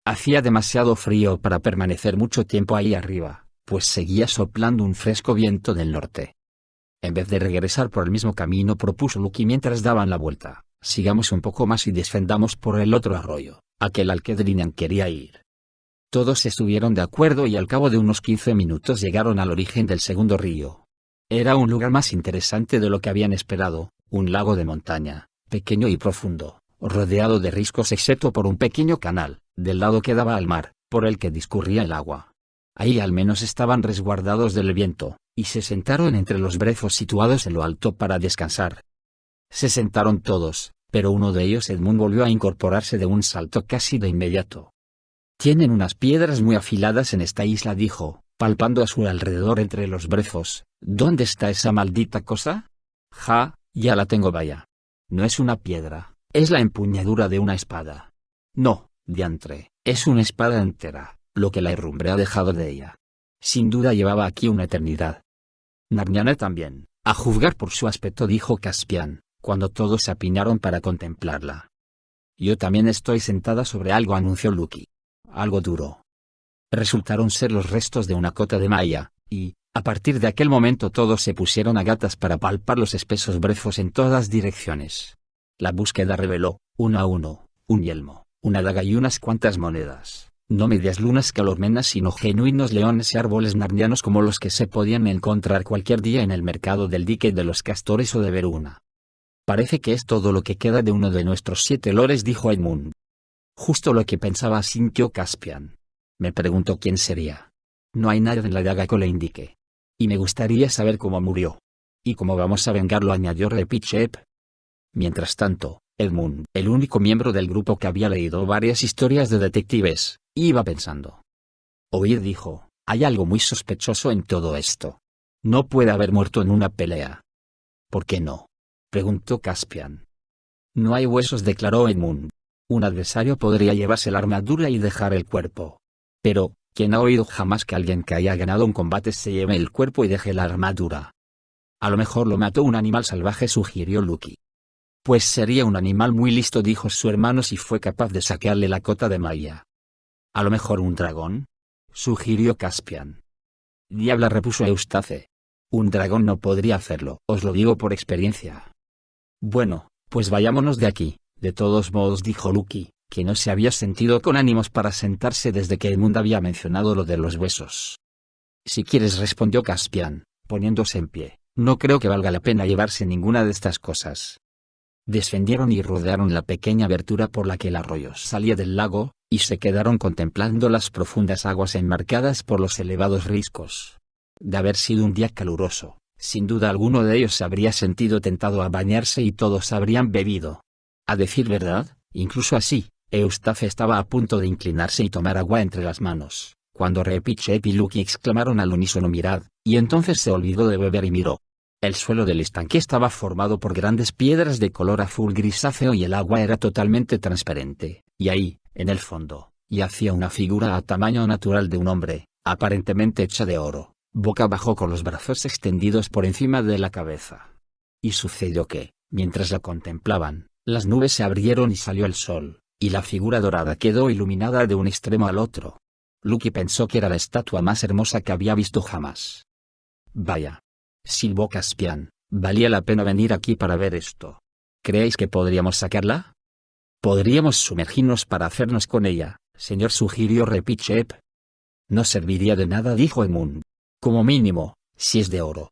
Hacía demasiado frío para permanecer mucho tiempo ahí arriba, pues seguía soplando un fresco viento del norte. En vez de regresar por el mismo camino, propuso Lucky mientras daban la vuelta, sigamos un poco más y descendamos por el otro arroyo, aquel al que Drinian quería ir. Todos estuvieron de acuerdo y al cabo de unos 15 minutos llegaron al origen del segundo río. Era un lugar más interesante de lo que habían esperado, un lago de montaña, pequeño y profundo, rodeado de riscos excepto por un pequeño canal, del lado que daba al mar, por el que discurría el agua. Ahí al menos estaban resguardados del viento, y se sentaron entre los brezos situados en lo alto para descansar. Se sentaron todos, pero uno de ellos, Edmund, volvió a incorporarse de un salto casi de inmediato. Tienen unas piedras muy afiladas en esta isla, dijo, palpando a su alrededor entre los brezos. ¿Dónde está esa maldita cosa? Ja, ya la tengo, vaya. No es una piedra, es la empuñadura de una espada. No, diantre, es una espada entera, lo que la herrumbre ha dejado de ella. Sin duda llevaba aquí una eternidad. Narniana también, a juzgar por su aspecto, dijo Caspian, cuando todos se apinaron para contemplarla. Yo también estoy sentada sobre algo, anunció Lucky. Algo duro. Resultaron ser los restos de una cota de malla, y, a partir de aquel momento todos se pusieron a gatas para palpar los espesos brezos en todas direcciones. La búsqueda reveló, uno a uno, un yelmo, una daga y unas cuantas monedas, no medias lunas calormenas sino genuinos leones y árboles narnianos como los que se podían encontrar cualquier día en el mercado del dique de los Castores o de Veruna. Parece que es todo lo que queda de uno de nuestros 7 lores, dijo Edmund. Justo lo que pensaba, sintió Caspian. Me pregunto quién sería. No hay nada en la daga que le indique. Y me gustaría saber cómo murió. ¿Y cómo vamos a vengarlo?, añadió Repichep. Mientras tanto, Edmund, el único miembro del grupo que había leído varias historias de detectives, iba pensando. Oíd, dijo, hay algo muy sospechoso en todo esto. No puede haber muerto en una pelea. ¿Por qué no?, preguntó Caspian. No hay huesos, declaró Edmund. Un adversario podría llevarse la armadura y dejar el cuerpo. Pero, ¿quién ha oído jamás que alguien que haya ganado un combate se lleve el cuerpo y deje la armadura? A lo mejor lo mató un animal salvaje, sugirió Lucky. Pues sería un animal muy listo, dijo su hermano, si fue capaz de saquearle la cota de malla. A lo mejor un dragón, sugirió Caspian. Diabla, repuso Eustace. Un dragón no podría hacerlo, os lo digo por experiencia. Bueno, pues vayámonos de aquí. De todos modos, dijo Lucky, que no se había sentido con ánimos para sentarse desde que Edmund había mencionado lo de los huesos. Si quieres, respondió Caspian, poniéndose en pie, no creo que valga la pena llevarse ninguna de estas cosas. Descendieron y rodearon la pequeña abertura por la que el arroyo salía del lago, y se quedaron contemplando las profundas aguas enmarcadas por los elevados riscos. De haber sido un día caluroso, sin duda alguno de ellos se habría sentido tentado a bañarse y todos habrían bebido. A decir verdad, incluso así, Eustace estaba a punto de inclinarse y tomar agua entre las manos, cuando Repichep y Lucky exclamaron al unísono: mirad, y entonces se olvidó de beber y miró. El suelo del estanque estaba formado por grandes piedras de color azul grisáceo y el agua era totalmente transparente, y ahí, en el fondo, yacía una figura a tamaño natural de un hombre, aparentemente hecha de oro, boca abajo con los brazos extendidos por encima de la cabeza. Y sucedió que, mientras la contemplaban, las nubes se abrieron y salió el sol, y la figura dorada quedó iluminada de un extremo al otro. Lucky pensó que era la estatua más hermosa que había visto jamás. Vaya, silbó Caspian, valía la pena venir aquí para ver esto. ¿Creéis que podríamos sacarla? Podríamos sumergirnos para hacernos con ella, señor, sugirió Repichep. No serviría de nada, dijo Edmund. Como mínimo, si es de oro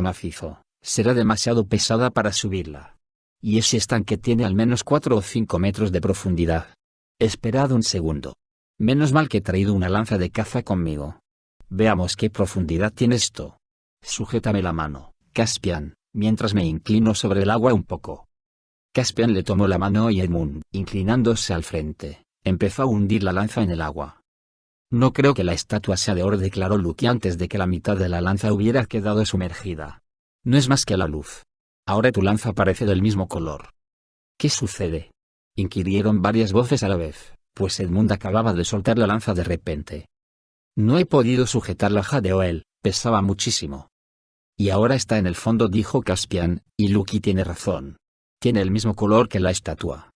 macizo, será demasiado pesada para subirla. Y ese estanque tiene al menos 4 o 5 metros de profundidad. Esperad un segundo. Menos mal que he traído una lanza de caza conmigo. Veamos qué profundidad tiene esto. Sujétame la mano, Caspian, mientras me inclino sobre el agua un poco. Caspian le tomó la mano y Edmund, inclinándose al frente, empezó a hundir la lanza en el agua. No creo que la estatua sea de oro, declaró Lucky antes de que la mitad de la lanza hubiera quedado sumergida. No es más que la luz. Ahora tu lanza parece del mismo color. ¿Qué sucede?, inquirieron varias voces a la vez, pues Edmund acababa de soltar la lanza de repente. No he podido sujetarla, jadeó él, pesaba muchísimo. Y ahora está en el fondo, dijo Caspian, y Lucky tiene razón. Tiene el mismo color que la estatua.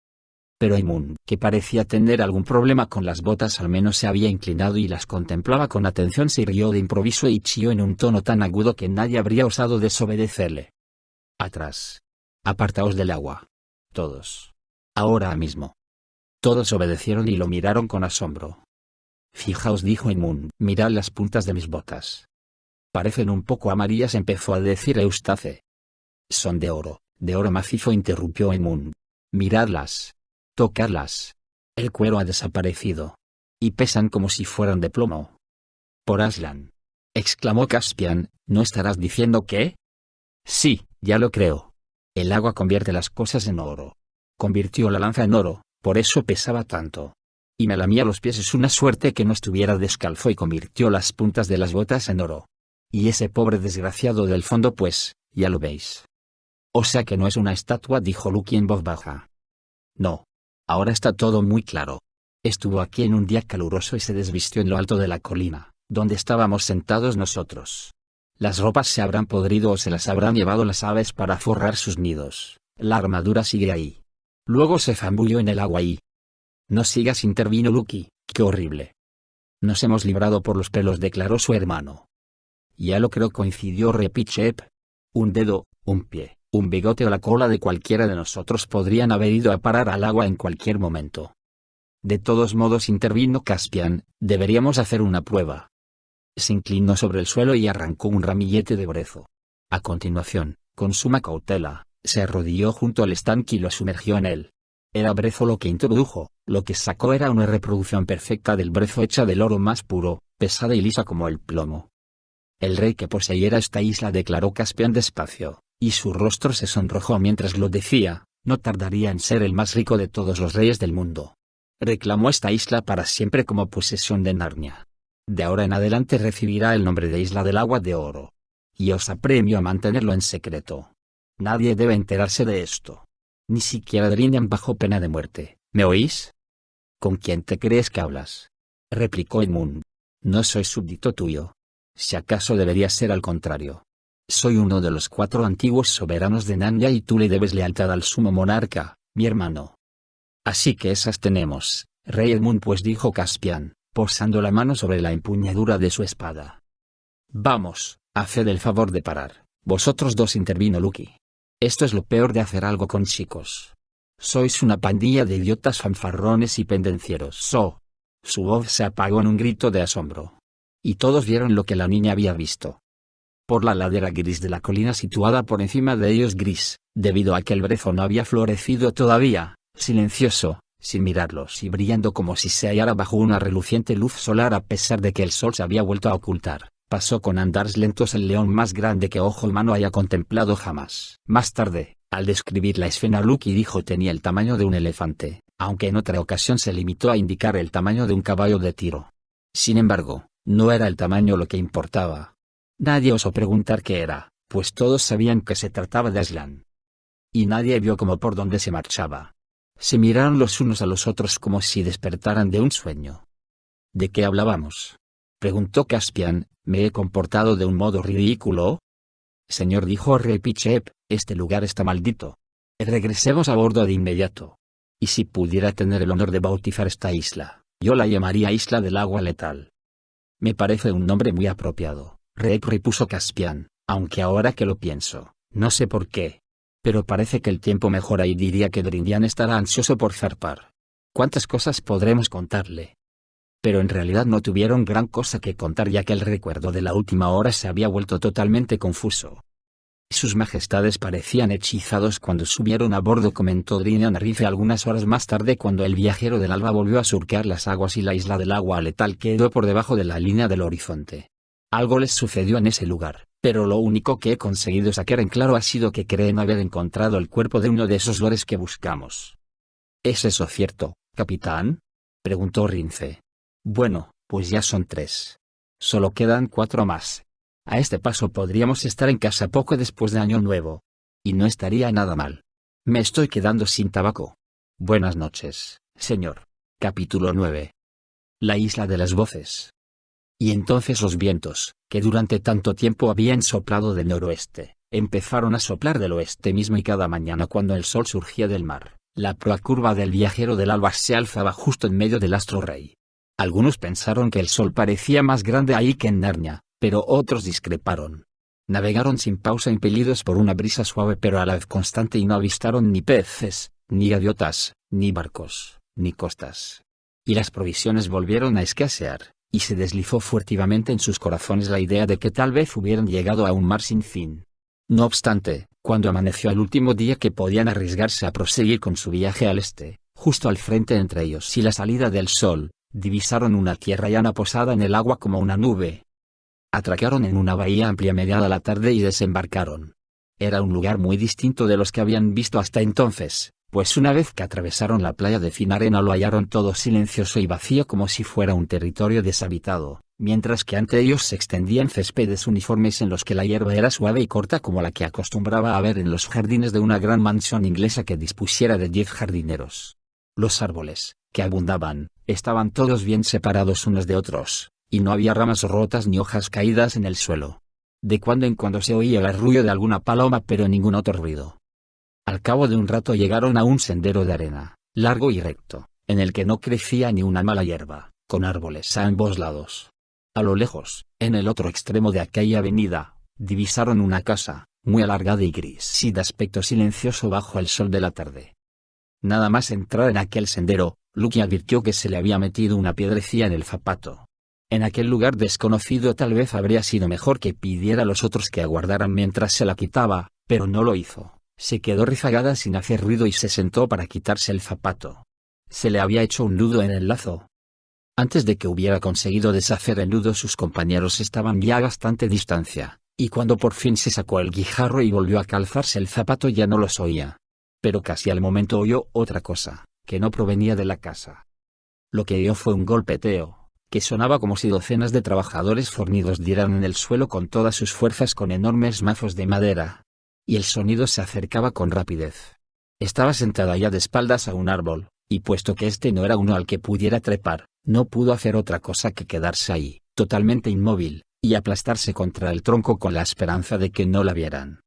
Pero Edmund, que parecía tener algún problema con las botas, al menos se había inclinado y las contemplaba con atención, se rió de improviso y chilló en un tono tan agudo que nadie habría osado desobedecerle. Atrás. Apartaos del agua. Todos. Ahora mismo. Todos obedecieron y lo miraron con asombro. Fijaos, dijo Edmund, mirad las puntas de mis botas. Parecen un poco amarillas, empezó a decir Eustace. Son de oro macizo, interrumpió Edmund. Miradlas. Tocadlas. El cuero ha desaparecido. Y pesan como si fueran de plomo. Por Aslan, exclamó Caspian, ¿no estarás diciendo que? Sí, ya lo creo. El agua convierte las cosas en oro. Convirtió la lanza en oro, por eso pesaba tanto. Y me lamía los pies, es una suerte que no estuviera descalzo, y convirtió las puntas de las botas en oro. Y ese pobre desgraciado del fondo, pues, ya lo veis. O sea que no es una estatua, dijo Lucky en voz baja. No. Ahora está todo muy claro. Estuvo aquí en un día caluroso y se desvistió en lo alto de la colina, donde estábamos sentados nosotros. Las ropas se habrán podrido o se las habrán llevado las aves para forrar sus nidos. La armadura sigue ahí. Luego se zambulló en el agua y... No sigas, intervino Lucky, qué horrible. Nos hemos librado por los pelos, declaró su hermano. Ya lo creo, coincidió Repichep. Un dedo, un pie, un bigote o la cola de cualquiera de nosotros podrían haber ido a parar al agua en cualquier momento. De todos modos, intervino Caspian, deberíamos hacer una prueba. Se inclinó sobre el suelo y arrancó un ramillete de brezo. A continuación, con suma cautela, se arrodilló junto al estanque y lo sumergió en él. Era brezo lo que introdujo, lo que sacó era una reproducción perfecta del brezo hecha del oro más puro, pesada y lisa como el plomo. El rey que poseyera esta isla, declaró Caspian despacio, y su rostro se sonrojó mientras lo decía, no tardaría en ser el más rico de todos los reyes del mundo. Reclamó esta isla para siempre como posesión de Narnia. De ahora en adelante recibirá el nombre de Isla del Agua de Oro. Y os apremio a mantenerlo en secreto. Nadie debe enterarse de esto. Ni siquiera Drinian bajo pena de muerte, ¿me oís? ¿Con quién te crees que hablas?, replicó Edmund. No soy súbdito tuyo. Si acaso debería ser al contrario. Soy uno de los 4 antiguos soberanos de Narnia y tú le debes lealtad al sumo monarca, mi hermano. Así que esas tenemos, rey Edmund, pues, dijo Caspian, posando la mano sobre la empuñadura de su espada. Vamos, haced el favor de parar, vosotros dos, intervino Lucky. Esto es lo peor de hacer algo con chicos. Sois una pandilla de idiotas fanfarrones y pendencieros. Su voz se apagó en un grito de asombro. Y todos vieron lo que la niña había visto. Por la ladera gris de la colina situada por encima de ellos, gris, debido a que el brezo no había florecido todavía, silencioso, sin mirarlos y brillando como si se hallara bajo una reluciente luz solar a pesar de que el sol se había vuelto a ocultar, pasó con andares lentos el león más grande que ojo humano haya contemplado jamás. Más tarde, al describir la escena, Lucky dijo tenía el tamaño de un elefante, aunque en otra ocasión se limitó a indicar el tamaño de un caballo de tiro. Sin embargo, no era el tamaño lo que importaba. Nadie osó preguntar qué era, pues todos sabían que se trataba de Aslan. Y nadie vio como por dónde se marchaba. Se miraron los unos a los otros como si despertaran de un sueño. ¿De qué hablábamos?, preguntó Caspian. ¿Me he comportado de un modo ridículo? Señor, dijo Repichep, este lugar está maldito. Regresemos a bordo de inmediato. Y si pudiera tener el honor de bautizar esta isla, yo la llamaría Isla del Agua Letal. Me parece un nombre muy apropiado, repuso Caspian, aunque ahora que lo pienso, no sé por qué. Pero parece que el tiempo mejora y diría que Drinian estará ansioso por zarpar. ¿Cuántas cosas podremos contarle? Pero en realidad no tuvieron gran cosa que contar, ya que el recuerdo de la última hora se había vuelto totalmente confuso. Sus majestades parecían hechizados cuando subieron a bordo, comentó Drinian a Rife algunas horas más tarde, cuando el viajero del alba volvió a surcar las aguas y la Isla del Agua Letal quedó por debajo de la línea del horizonte. Algo les sucedió en ese lugar, Pero lo único que he conseguido sacar en claro ha sido que creen haber encontrado el cuerpo de uno de esos lores que buscamos. ¿Es eso cierto, capitán?, preguntó Rince. Bueno, pues ya son 3. Solo quedan 4 más. A este paso podríamos estar en casa poco después de Año Nuevo. Y no estaría nada mal. Me estoy quedando sin tabaco. Buenas noches, señor. Capítulo 9. La isla de las voces. Y entonces los vientos, que durante tanto tiempo habían soplado del noroeste, empezaron a soplar del oeste mismo, y cada mañana cuando el sol surgía del mar, la proa curva del viajero del alba se alzaba justo en medio del astro rey. Algunos pensaron que el sol parecía más grande ahí que en Narnia, pero otros discreparon. Navegaron sin pausa impelidos por una brisa suave pero a la vez constante, y no avistaron ni peces, ni gaviotas, ni barcos, ni costas. Y las provisiones volvieron a escasear, y se deslizó furtivamente en sus corazones la idea de que tal vez hubieran llegado a un mar sin fin. No obstante, cuando amaneció el último día que podían arriesgarse a proseguir con su viaje al este, justo al frente entre ellos y la salida del sol, divisaron una tierra llana posada en el agua como una nube. Atracaron en una bahía amplia mediada la tarde y desembarcaron. Era un lugar muy distinto de los que habían visto hasta entonces, pues una vez que atravesaron la playa de fina arena lo hallaron todo silencioso y vacío como si fuera un territorio deshabitado, mientras que ante ellos se extendían céspedes uniformes en los que la hierba era suave y corta como la que acostumbraba a ver en los jardines de una gran mansión inglesa que dispusiera de 10 jardineros. Los árboles, que abundaban, estaban todos bien separados unos de otros, y no había ramas rotas ni hojas caídas en el suelo. De cuando en cuando se oía el arrullo de alguna paloma pero ningún otro ruido. Al cabo de un rato llegaron a un sendero de arena, largo y recto, en el que no crecía ni una mala hierba, con árboles a ambos lados. A lo lejos, en el otro extremo de aquella avenida, divisaron una casa, muy alargada y gris y de aspecto silencioso bajo el sol de la tarde. Nada más entrar en aquel sendero, Lucky advirtió que se le había metido una piedrecilla en el zapato. En aquel lugar desconocido tal vez habría sido mejor que pidiera a los otros que aguardaran mientras se la quitaba, pero no lo hizo. Se quedó rezagada sin hacer ruido y se sentó para quitarse el zapato. Se le había hecho un nudo en el lazo. Antes de que hubiera conseguido deshacer el nudo, sus compañeros estaban ya a bastante distancia, y cuando por fin se sacó el guijarro y volvió a calzarse el zapato ya no los oía. Pero casi al momento oyó otra cosa, que no provenía de la casa. Lo que oyó fue un golpeteo, que sonaba como si docenas de trabajadores fornidos dieran en el suelo con todas sus fuerzas con enormes mazos de madera. Y el sonido se acercaba con rapidez. Estaba sentada ya de espaldas a un árbol, y puesto que este no era uno al que pudiera trepar, no pudo hacer otra cosa que quedarse ahí, totalmente inmóvil, y aplastarse contra el tronco con la esperanza de que no la vieran.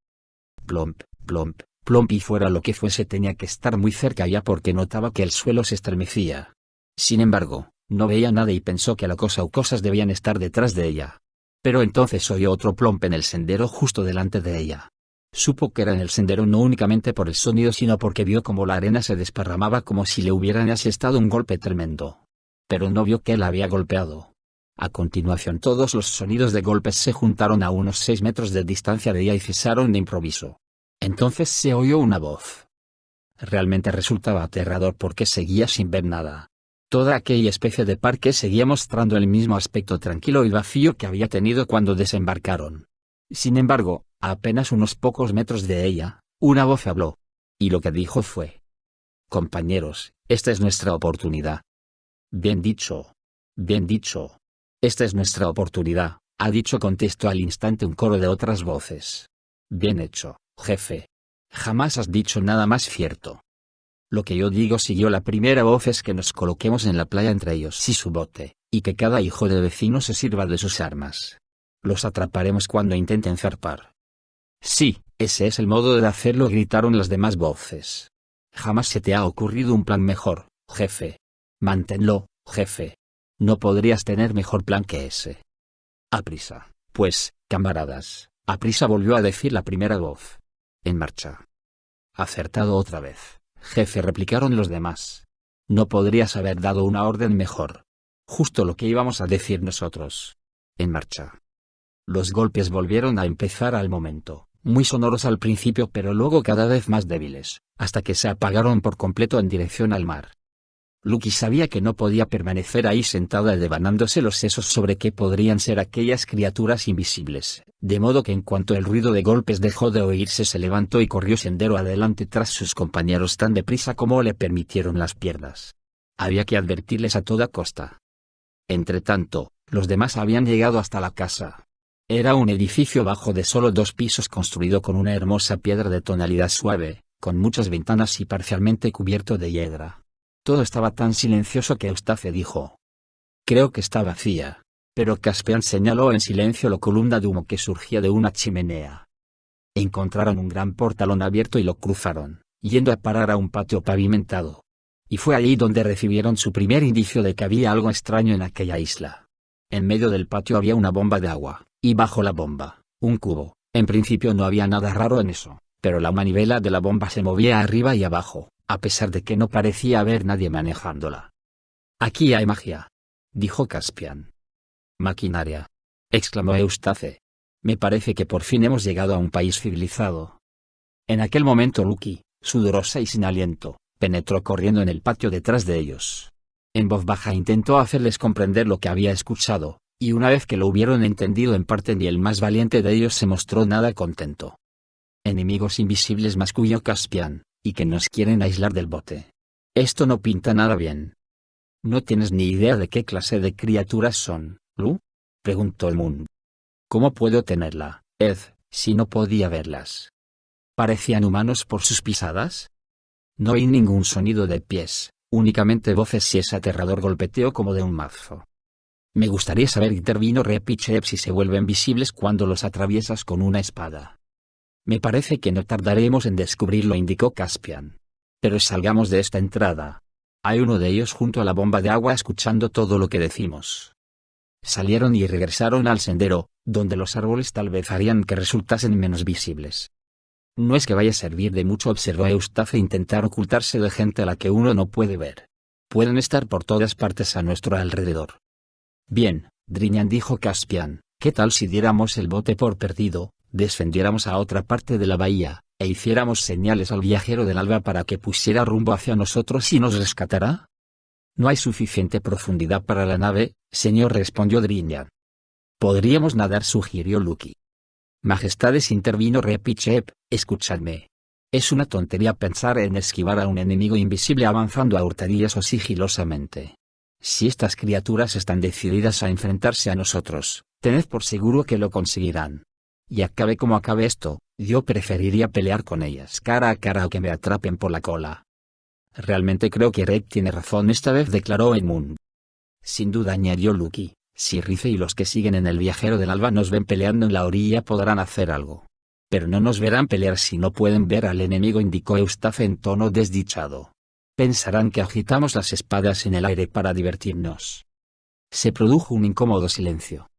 Plomp, plomp, plomp, y fuera lo que fuese tenía que estar muy cerca ya porque notaba que el suelo se estremecía. Sin embargo, no veía nada y pensó que la cosa o cosas debían estar detrás de ella. Pero entonces oyó otro plomp en el sendero justo delante de ella. Supo que era en el sendero no únicamente por el sonido sino porque vio como la arena se desparramaba como si le hubieran asestado un golpe tremendo. Pero no vio que la había golpeado. A continuación todos los sonidos de golpes se juntaron a unos 6 metros de distancia de ella y cesaron de improviso. Entonces se oyó una voz. Realmente resultaba aterrador porque seguía sin ver nada. Toda aquella especie de parque seguía mostrando el mismo aspecto tranquilo y vacío que había tenido cuando desembarcaron. Sin embargo, a apenas unos pocos metros de ella, una voz habló. Y lo que dijo fue: «Compañeros, esta es nuestra oportunidad». «Bien dicho. Bien dicho. Esta es nuestra oportunidad», ha dicho, contestó al instante un coro de otras voces. «Bien hecho, jefe. Jamás has dicho nada más cierto». «Lo que yo digo», siguió la primera voz, «es que nos coloquemos en la playa entre ellos y su bote, y que cada hijo de vecino se sirva de sus armas. Los atraparemos cuando intenten zarpar». «Sí, ese es el modo de hacerlo», gritaron las demás voces. «Jamás se te ha ocurrido un plan mejor, jefe. Manténlo, jefe. No podrías tener mejor plan que ese». «Aprisa, pues, camaradas, aprisa», volvió a decir la primera voz. «En marcha». «Acertado otra vez, jefe», replicaron los demás. «No podrías haber dado una orden mejor. Justo lo que íbamos a decir nosotros. En marcha». Los golpes volvieron a empezar al momento, muy sonoros al principio pero luego cada vez más débiles, hasta que se apagaron por completo en dirección al mar. Lucky sabía que no podía permanecer ahí sentada devanándose los sesos sobre qué podrían ser aquellas criaturas invisibles, de modo que en cuanto el ruido de golpes dejó de oírse se levantó y corrió sendero adelante tras sus compañeros tan deprisa como le permitieron las piernas. Había que advertirles a toda costa. Entretanto, los demás habían llegado hasta la casa. Era un edificio bajo de solo 2 pisos construido con una hermosa piedra de tonalidad suave, con muchas ventanas y parcialmente cubierto de hiedra. Todo estaba tan silencioso que Eustace dijo: «Creo que está vacía». Pero Caspian señaló en silencio la columna de humo que surgía de una chimenea. Encontraron un gran portalón abierto y lo cruzaron, yendo a parar a un patio pavimentado. Y fue allí donde recibieron su primer indicio de que había algo extraño en aquella isla. En medio del patio había una bomba de agua, y bajo la bomba, un cubo. En principio no había nada raro en eso, pero la manivela de la bomba se movía arriba y abajo, a pesar de que no parecía haber nadie manejándola. «Aquí hay magia», dijo Caspian. «Maquinaria», exclamó Eustace. «Me parece que por fin hemos llegado a un país civilizado». En aquel momento Lucky, sudorosa y sin aliento, penetró corriendo en el patio detrás de ellos. En voz baja intentó hacerles comprender lo que había escuchado, y una vez que lo hubieron entendido en parte ni el más valiente de ellos se mostró nada contento. «Enemigos invisibles», masculló Caspian, «y que nos quieren aislar del bote. Esto no pinta nada bien». «¿No tienes ni idea de qué clase de criaturas son, Lu?», preguntó Edmund. «¿Cómo puedo tenerla, Ed, si no podía verlas? ¿Parecían humanos por sus pisadas?» «No oí ningún sonido de pies, únicamente voces y ese aterrador golpeteo como de un mazo». «Me gustaría saber», intervino Repichep, «si se vuelven visibles cuando los atraviesas con una espada». «Me parece que no tardaremos en descubrirlo», indicó Caspian. «Pero salgamos de esta entrada. Hay uno de ellos junto a la bomba de agua escuchando todo lo que decimos». Salieron y regresaron al sendero, donde los árboles tal vez harían que resultasen menos visibles. «No es que vaya a servir de mucho», observó Eustace, «intentar ocultarse de gente a la que uno no puede ver. Pueden estar por todas partes a nuestro alrededor». «Bien, Drinian», dijo Caspian, «¿qué tal si diéramos el bote por perdido, descendiéramos a otra parte de la bahía, e hiciéramos señales al viajero del alba para que pusiera rumbo hacia nosotros y nos rescatará?» «No hay suficiente profundidad para la nave, señor», respondió Drinian. «Podríamos nadar», sugirió Lucky. «Majestades», intervino Repichep, «escuchadme. Es una tontería pensar en esquivar a un enemigo invisible avanzando a hurtadillas o sigilosamente. Si estas criaturas están decididas a enfrentarse a nosotros, tened por seguro que lo conseguirán. Y acabe como acabe esto, yo preferiría pelear con ellas cara a cara o que me atrapen por la cola». «Realmente creo que Red tiene razón esta vez», declaró Edmund. «Sin duda», añadió Lucky, «si Rife y los que siguen en el viajero del alba nos ven peleando en la orilla podrán hacer algo. Pero no nos verán pelear si no pueden ver al enemigo», indicó Eustace en tono desdichado. «Pensarán que agitamos las espadas en el aire para divertirnos». Se produjo un incómodo silencio.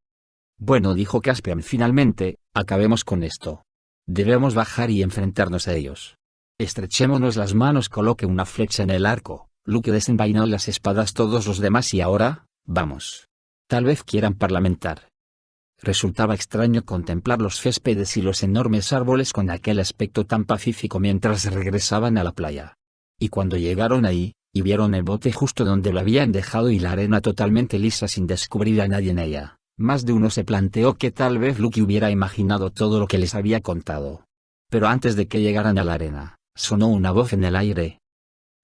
«Bueno», dijo Caspian finalmente, «acabemos con esto. Debemos bajar y enfrentarnos a ellos. Estrechémonos las manos», coloque una flecha en el arco, Luke desenvainó las espadas, todos los demás, y ahora, vamos. Tal vez quieran parlamentar. Resultaba extraño contemplar los céspedes y los enormes árboles con aquel aspecto tan pacífico mientras regresaban a la playa. Y cuando llegaron ahí, y vieron el bote justo donde lo habían dejado y la arena totalmente lisa sin descubrir a nadie en ella, más de uno se planteó que tal vez Luke hubiera imaginado todo lo que les había contado. Pero antes de que llegaran a la arena, sonó una voz en el aire.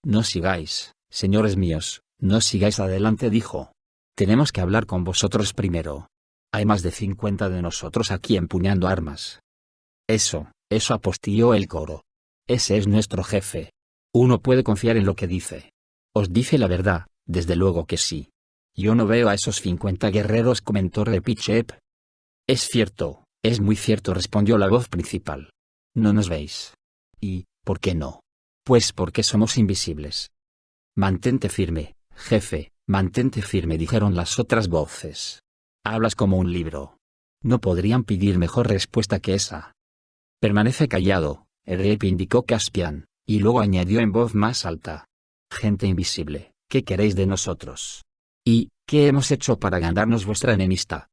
«No sigáis, señores míos, no sigáis adelante», dijo. «Tenemos que hablar con vosotros primero. Hay más de 50 de nosotros aquí empuñando armas». Eso, apostilló el coro. «Ese es nuestro jefe. Uno puede confiar en lo que dice». «¿Os dice la verdad?». «Desde luego que sí». «Yo no veo a esos 50 guerreros», comentó Repichep. «Es cierto, es muy cierto», respondió la voz principal. «No nos veis». «¿Y por qué no?». «Pues porque somos invisibles». «Mantente firme, jefe, mantente firme», dijeron las otras voces. «Hablas como un libro. No podrían pedir mejor respuesta que esa». «Permanece callado», Rep indicó Caspian, y luego añadió en voz más alta. «Gente invisible, ¿qué queréis de nosotros? ¿Y qué hemos hecho para ganarnos vuestra enemistad?».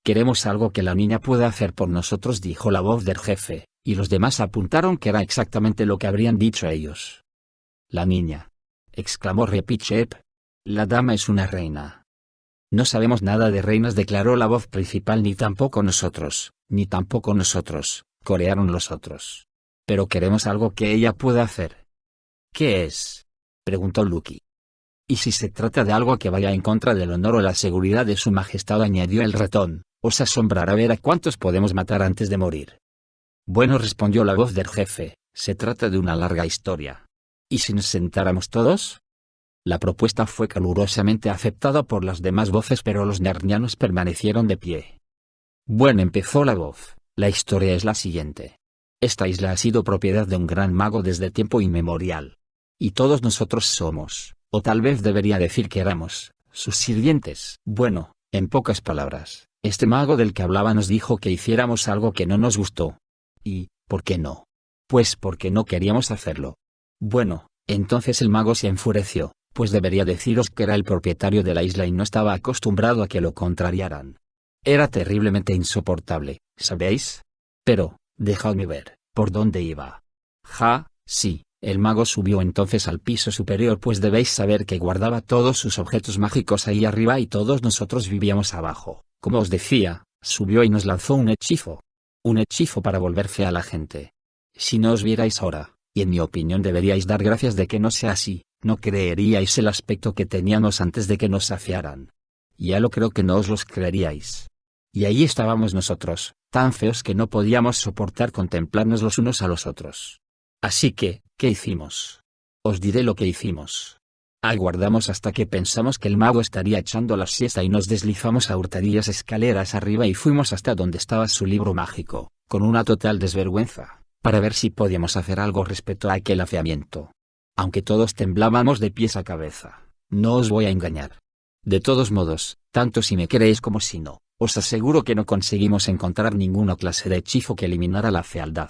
«Queremos algo que la niña pueda hacer por nosotros», dijo la voz del jefe, y los demás apuntaron que era exactamente lo que habrían dicho ellos. «La niña», exclamó Repichep. «La dama es una reina». «No sabemos nada de reinas», declaró la voz principal, «ni tampoco nosotros, Ni tampoco nosotros, corearon los otros. Pero queremos algo que ella pueda hacer. ¿Qué es? Preguntó Lucky. Y si se trata de algo que vaya en contra del honor o la seguridad de su majestad, añadió el ratón, os asombrará ver a cuántos podemos matar antes de morir. Bueno, respondió la voz del jefe, se trata de una larga historia. ¿Y si nos sentáramos todos? La propuesta fue calurosamente aceptada por las demás voces, pero los narnianos permanecieron de pie. Bueno, empezó la voz, la historia es la siguiente. Esta isla ha sido propiedad de un gran mago desde tiempo inmemorial. Y todos nosotros somos, o tal vez debería decir que éramos, sus sirvientes. Bueno, en pocas palabras, este mago del que hablaba nos dijo que hiciéramos algo que no nos gustó. ¿Y por qué no? Pues porque no queríamos hacerlo. Bueno, entonces el mago se enfureció, pues debería deciros que era el propietario de la isla y no estaba acostumbrado a que lo contrariaran. Era terriblemente insoportable, ¿sabéis? Pero, dejadme ver, ¿por dónde iba? Sí, el mago subió entonces al piso superior, pues debéis saber que guardaba todos sus objetos mágicos ahí arriba y todos nosotros vivíamos abajo. Como os decía, subió y nos lanzó un hechizo. Un hechizo para volver fea a la gente. Si no os vierais ahora, y en mi opinión deberíais dar gracias de que no sea así, no creeríais el aspecto que teníamos antes de que nos saciaran. Ya lo creo que no os los creeríais. Y ahí estábamos nosotros, tan feos que no podíamos soportar contemplarnos los unos a los otros. Así que, ¿qué hicimos? Os diré lo que hicimos. Aguardamos hasta que pensamos que el mago estaría echando la siesta y nos deslizamos a hurtadillas escaleras arriba y fuimos hasta donde estaba su libro mágico, con una total desvergüenza, para ver si podíamos hacer algo respecto a aquel afeamiento. Aunque todos temblábamos de pies a cabeza, no os voy a engañar. De todos modos, tanto si me creéis como si no, os aseguro que no conseguimos encontrar ninguna clase de hechizo que eliminara la fealdad.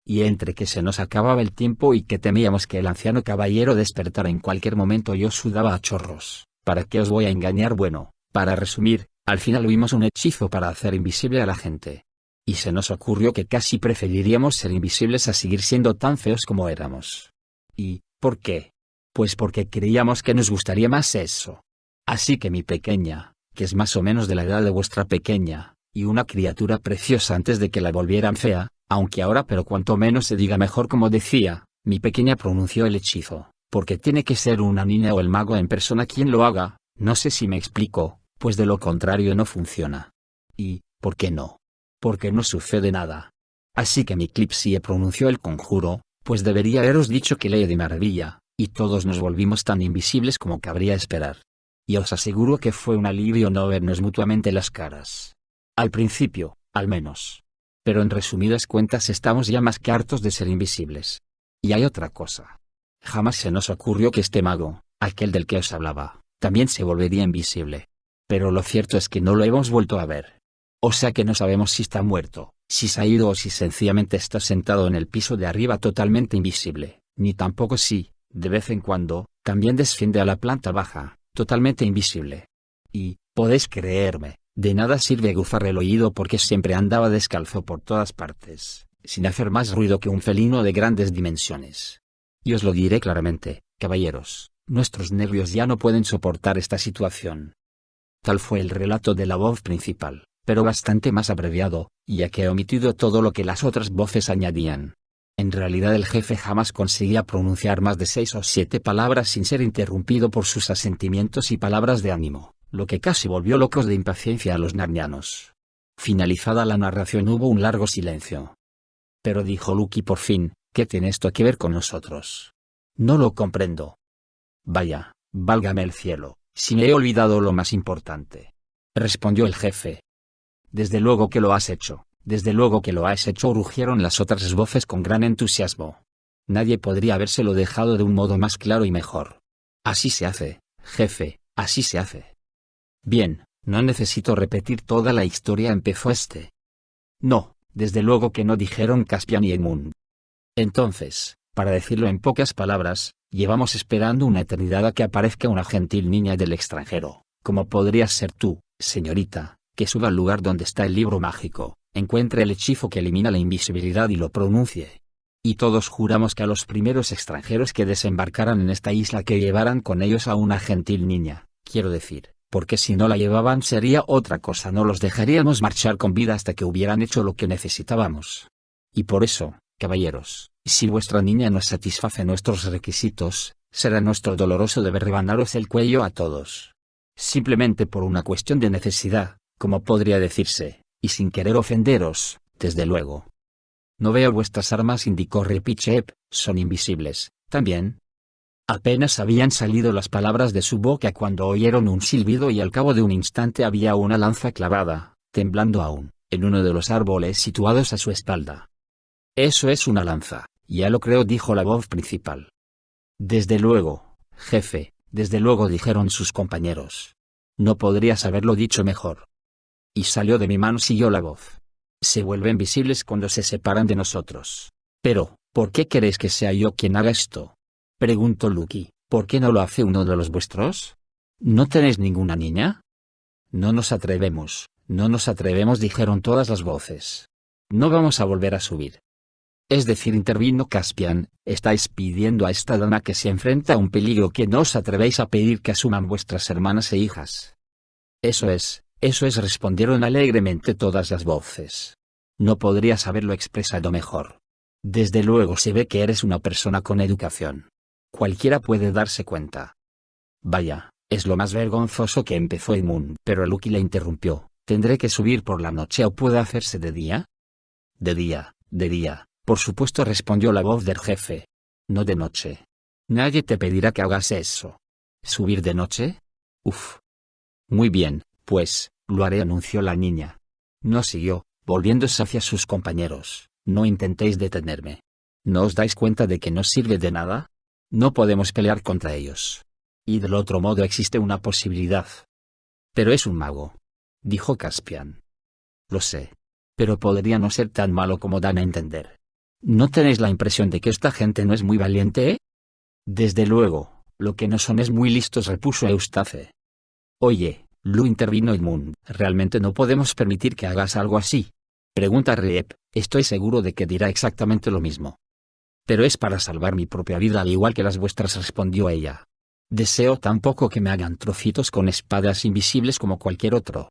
Y entre que se nos acababa el tiempo y que temíamos que el anciano caballero despertara en cualquier momento, yo sudaba a chorros. ¿Para qué os voy a engañar? Bueno, para resumir, al final vimos un hechizo para hacer invisible a la gente. Y se nos ocurrió que casi preferiríamos ser invisibles a seguir siendo tan feos como éramos. ¿Y por qué? Pues porque creíamos que nos gustaría más eso. Así que mi pequeña, que es más o menos de la edad de vuestra pequeña, y una criatura preciosa antes de que la volvieran fea, aunque ahora pero cuanto menos se diga mejor, como decía, mi pequeña pronunció el hechizo, porque tiene que ser una niña o el mago en persona quien lo haga, no sé si me explico, pues de lo contrario no funciona. ¿Y por qué no? Porque no sucede nada. Así que mi Clipsie pronunció el conjuro, pues debería haberos dicho que ley de maravilla, y todos nos volvimos tan invisibles como cabría esperar. Y os aseguro que fue un alivio no vernos mutuamente las caras. Al principio, al menos. Pero en resumidas cuentas estamos ya más que hartos de ser invisibles. Y hay otra cosa. Jamás se nos ocurrió que este mago, aquel del que os hablaba, también se volvería invisible. Pero lo cierto es que no lo hemos vuelto a ver. O sea que no sabemos si está muerto, si se ha ido o si sencillamente está sentado en el piso de arriba totalmente invisible, ni tampoco si, de vez en cuando, también desciende a la planta baja, totalmente invisible. Y, podéis creerme, de nada sirve aguzar el oído porque siempre andaba descalzo por todas partes, sin hacer más ruido que un felino de grandes dimensiones. Y os lo diré claramente, caballeros, nuestros nervios ya no pueden soportar esta situación. Tal fue el relato de la voz principal, pero bastante más abreviado, ya que he omitido todo lo que las otras voces añadían. En realidad el jefe jamás conseguía pronunciar más de 6 o 7 palabras sin ser interrumpido por sus asentimientos y palabras de ánimo, lo que casi volvió locos de impaciencia a los narnianos. Finalizada la narración hubo un largo silencio. Pero dijo Lucky por fin, ¿qué tiene esto que ver con nosotros? No lo comprendo. Vaya, válgame el cielo, si me he olvidado lo más importante. Respondió el jefe. Desde luego que lo has hecho. Desde luego que lo has hecho, rugieron las otras voces con gran entusiasmo. Nadie podría habérselo dejado de un modo más claro y mejor. Así se hace, jefe, así se hace. Bien, no necesito repetir toda la historia, empezó este. No, desde luego que no, dijeron Caspian y Edmund. Entonces, para decirlo en pocas palabras, llevamos esperando una eternidad a que aparezca una gentil niña del extranjero, como podrías ser tú, señorita, que suba al lugar donde está el libro mágico, encuentre el hechizo que elimina la invisibilidad y lo pronuncie. Y todos juramos que a los primeros extranjeros que desembarcaran en esta isla que llevaran con ellos a una gentil niña, quiero decir, porque si no la llevaban sería otra cosa, no los dejaríamos marchar con vida hasta que hubieran hecho lo que necesitábamos. Y por eso, caballeros, si vuestra niña no satisface nuestros requisitos, será nuestro doloroso deber rebanaros el cuello a todos. Simplemente por una cuestión de necesidad, como podría decirse, y sin querer ofenderos, desde luego. No veo vuestras armas, indicó Repichep, son invisibles, también. Apenas habían salido las palabras de su boca cuando oyeron un silbido y al cabo de un instante había una lanza clavada, temblando aún, en uno de los árboles situados a su espalda. Eso es una lanza, ya lo creo, dijo la voz principal. Desde luego, jefe, desde luego, dijeron sus compañeros. No podrías haberlo dicho mejor. Y salió de mi mano, siguió la voz. Se vuelven visibles cuando se separan de nosotros. Pero, ¿por qué queréis que sea yo quien haga esto? Preguntó Lucky. ¿Por qué no lo hace uno de los vuestros? ¿No tenéis ninguna niña? No nos atrevemos, dijeron todas las voces. No vamos a volver a subir. Es decir, intervino Caspian, estáis pidiendo a esta dama que se enfrenta a un peligro que no os atrevéis a pedir que asuman vuestras hermanas e hijas. Eso es, respondieron alegremente todas las voces. No podrías haberlo expresado mejor. Desde luego se ve que eres una persona con educación. Cualquiera puede darse cuenta. Vaya, es lo más vergonzoso que empezó Edmund, pero Lucky le interrumpió. ¿Tendré que subir por la noche o puede hacerse de día? De día, por supuesto, respondió la voz del jefe. No de noche. Nadie te pedirá que hagas eso. ¿Subir de noche? Uf. Muy bien, pues, lo haré, anunció la niña. No siguió, volviéndose hacia sus compañeros. No intentéis detenerme. ¿No os dais cuenta de que no sirve de nada? No podemos pelear contra ellos. Y del otro modo existe una posibilidad. Pero es un mago, dijo Caspian. Lo sé. Pero podría no ser tan malo como dan a entender. ¿No tenéis la impresión de que esta gente no es muy valiente, eh? Desde luego, lo que no son es muy listos, repuso Eustace. Oye, Lu, intervino Edmund, ¿realmente no podemos permitir que hagas algo así? Pregunta Rep, estoy seguro de que dirá exactamente lo mismo. Pero es para salvar mi propia vida al igual que las vuestras, respondió ella. Deseo tan poco que me hagan trocitos con espadas invisibles como cualquier otro.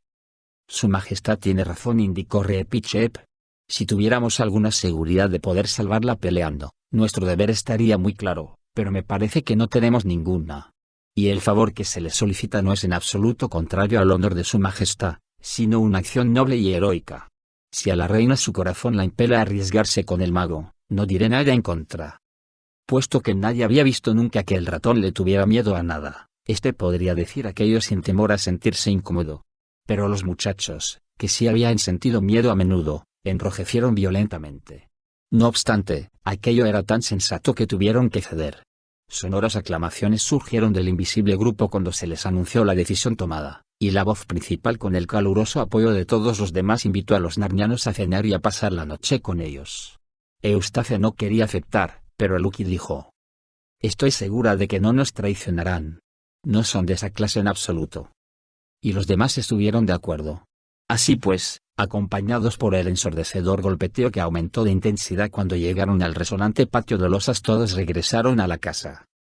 Su Majestad tiene razón, indicó Repichep. Si tuviéramos alguna seguridad de poder salvarla peleando, nuestro deber estaría muy claro, pero me parece que no tenemos ninguna. Y el favor que se le solicita no es en absoluto contrario al honor de su Majestad, sino una acción noble y heroica. Si a la reina su corazón la impele a arriesgarse con el mago, no diré nada en contra. Puesto que nadie había visto nunca que el ratón le tuviera miedo a nada, podría decir aquello sin temor a sentirse incómodo. Pero los muchachos, que sí habían sentido miedo a menudo, enrojecieron violentamente. No obstante, aquello era tan sensato que tuvieron que ceder. Sonoras aclamaciones surgieron del invisible grupo cuando se les anunció la decisión tomada, y la voz principal, con el caluroso apoyo de todos los demás, invitó a los narnianos a cenar y a pasar la noche con ellos. Eustace no quería aceptar, pero Lucky dijo: Estoy segura de que no nos traicionarán. No son de esa clase en absoluto. Y los demás estuvieron de acuerdo. Así pues, acompañados por el ensordecedor golpeteo que aumentó de intensidad cuando llegaron al resonante patio de losas, todos regresaron a la casa.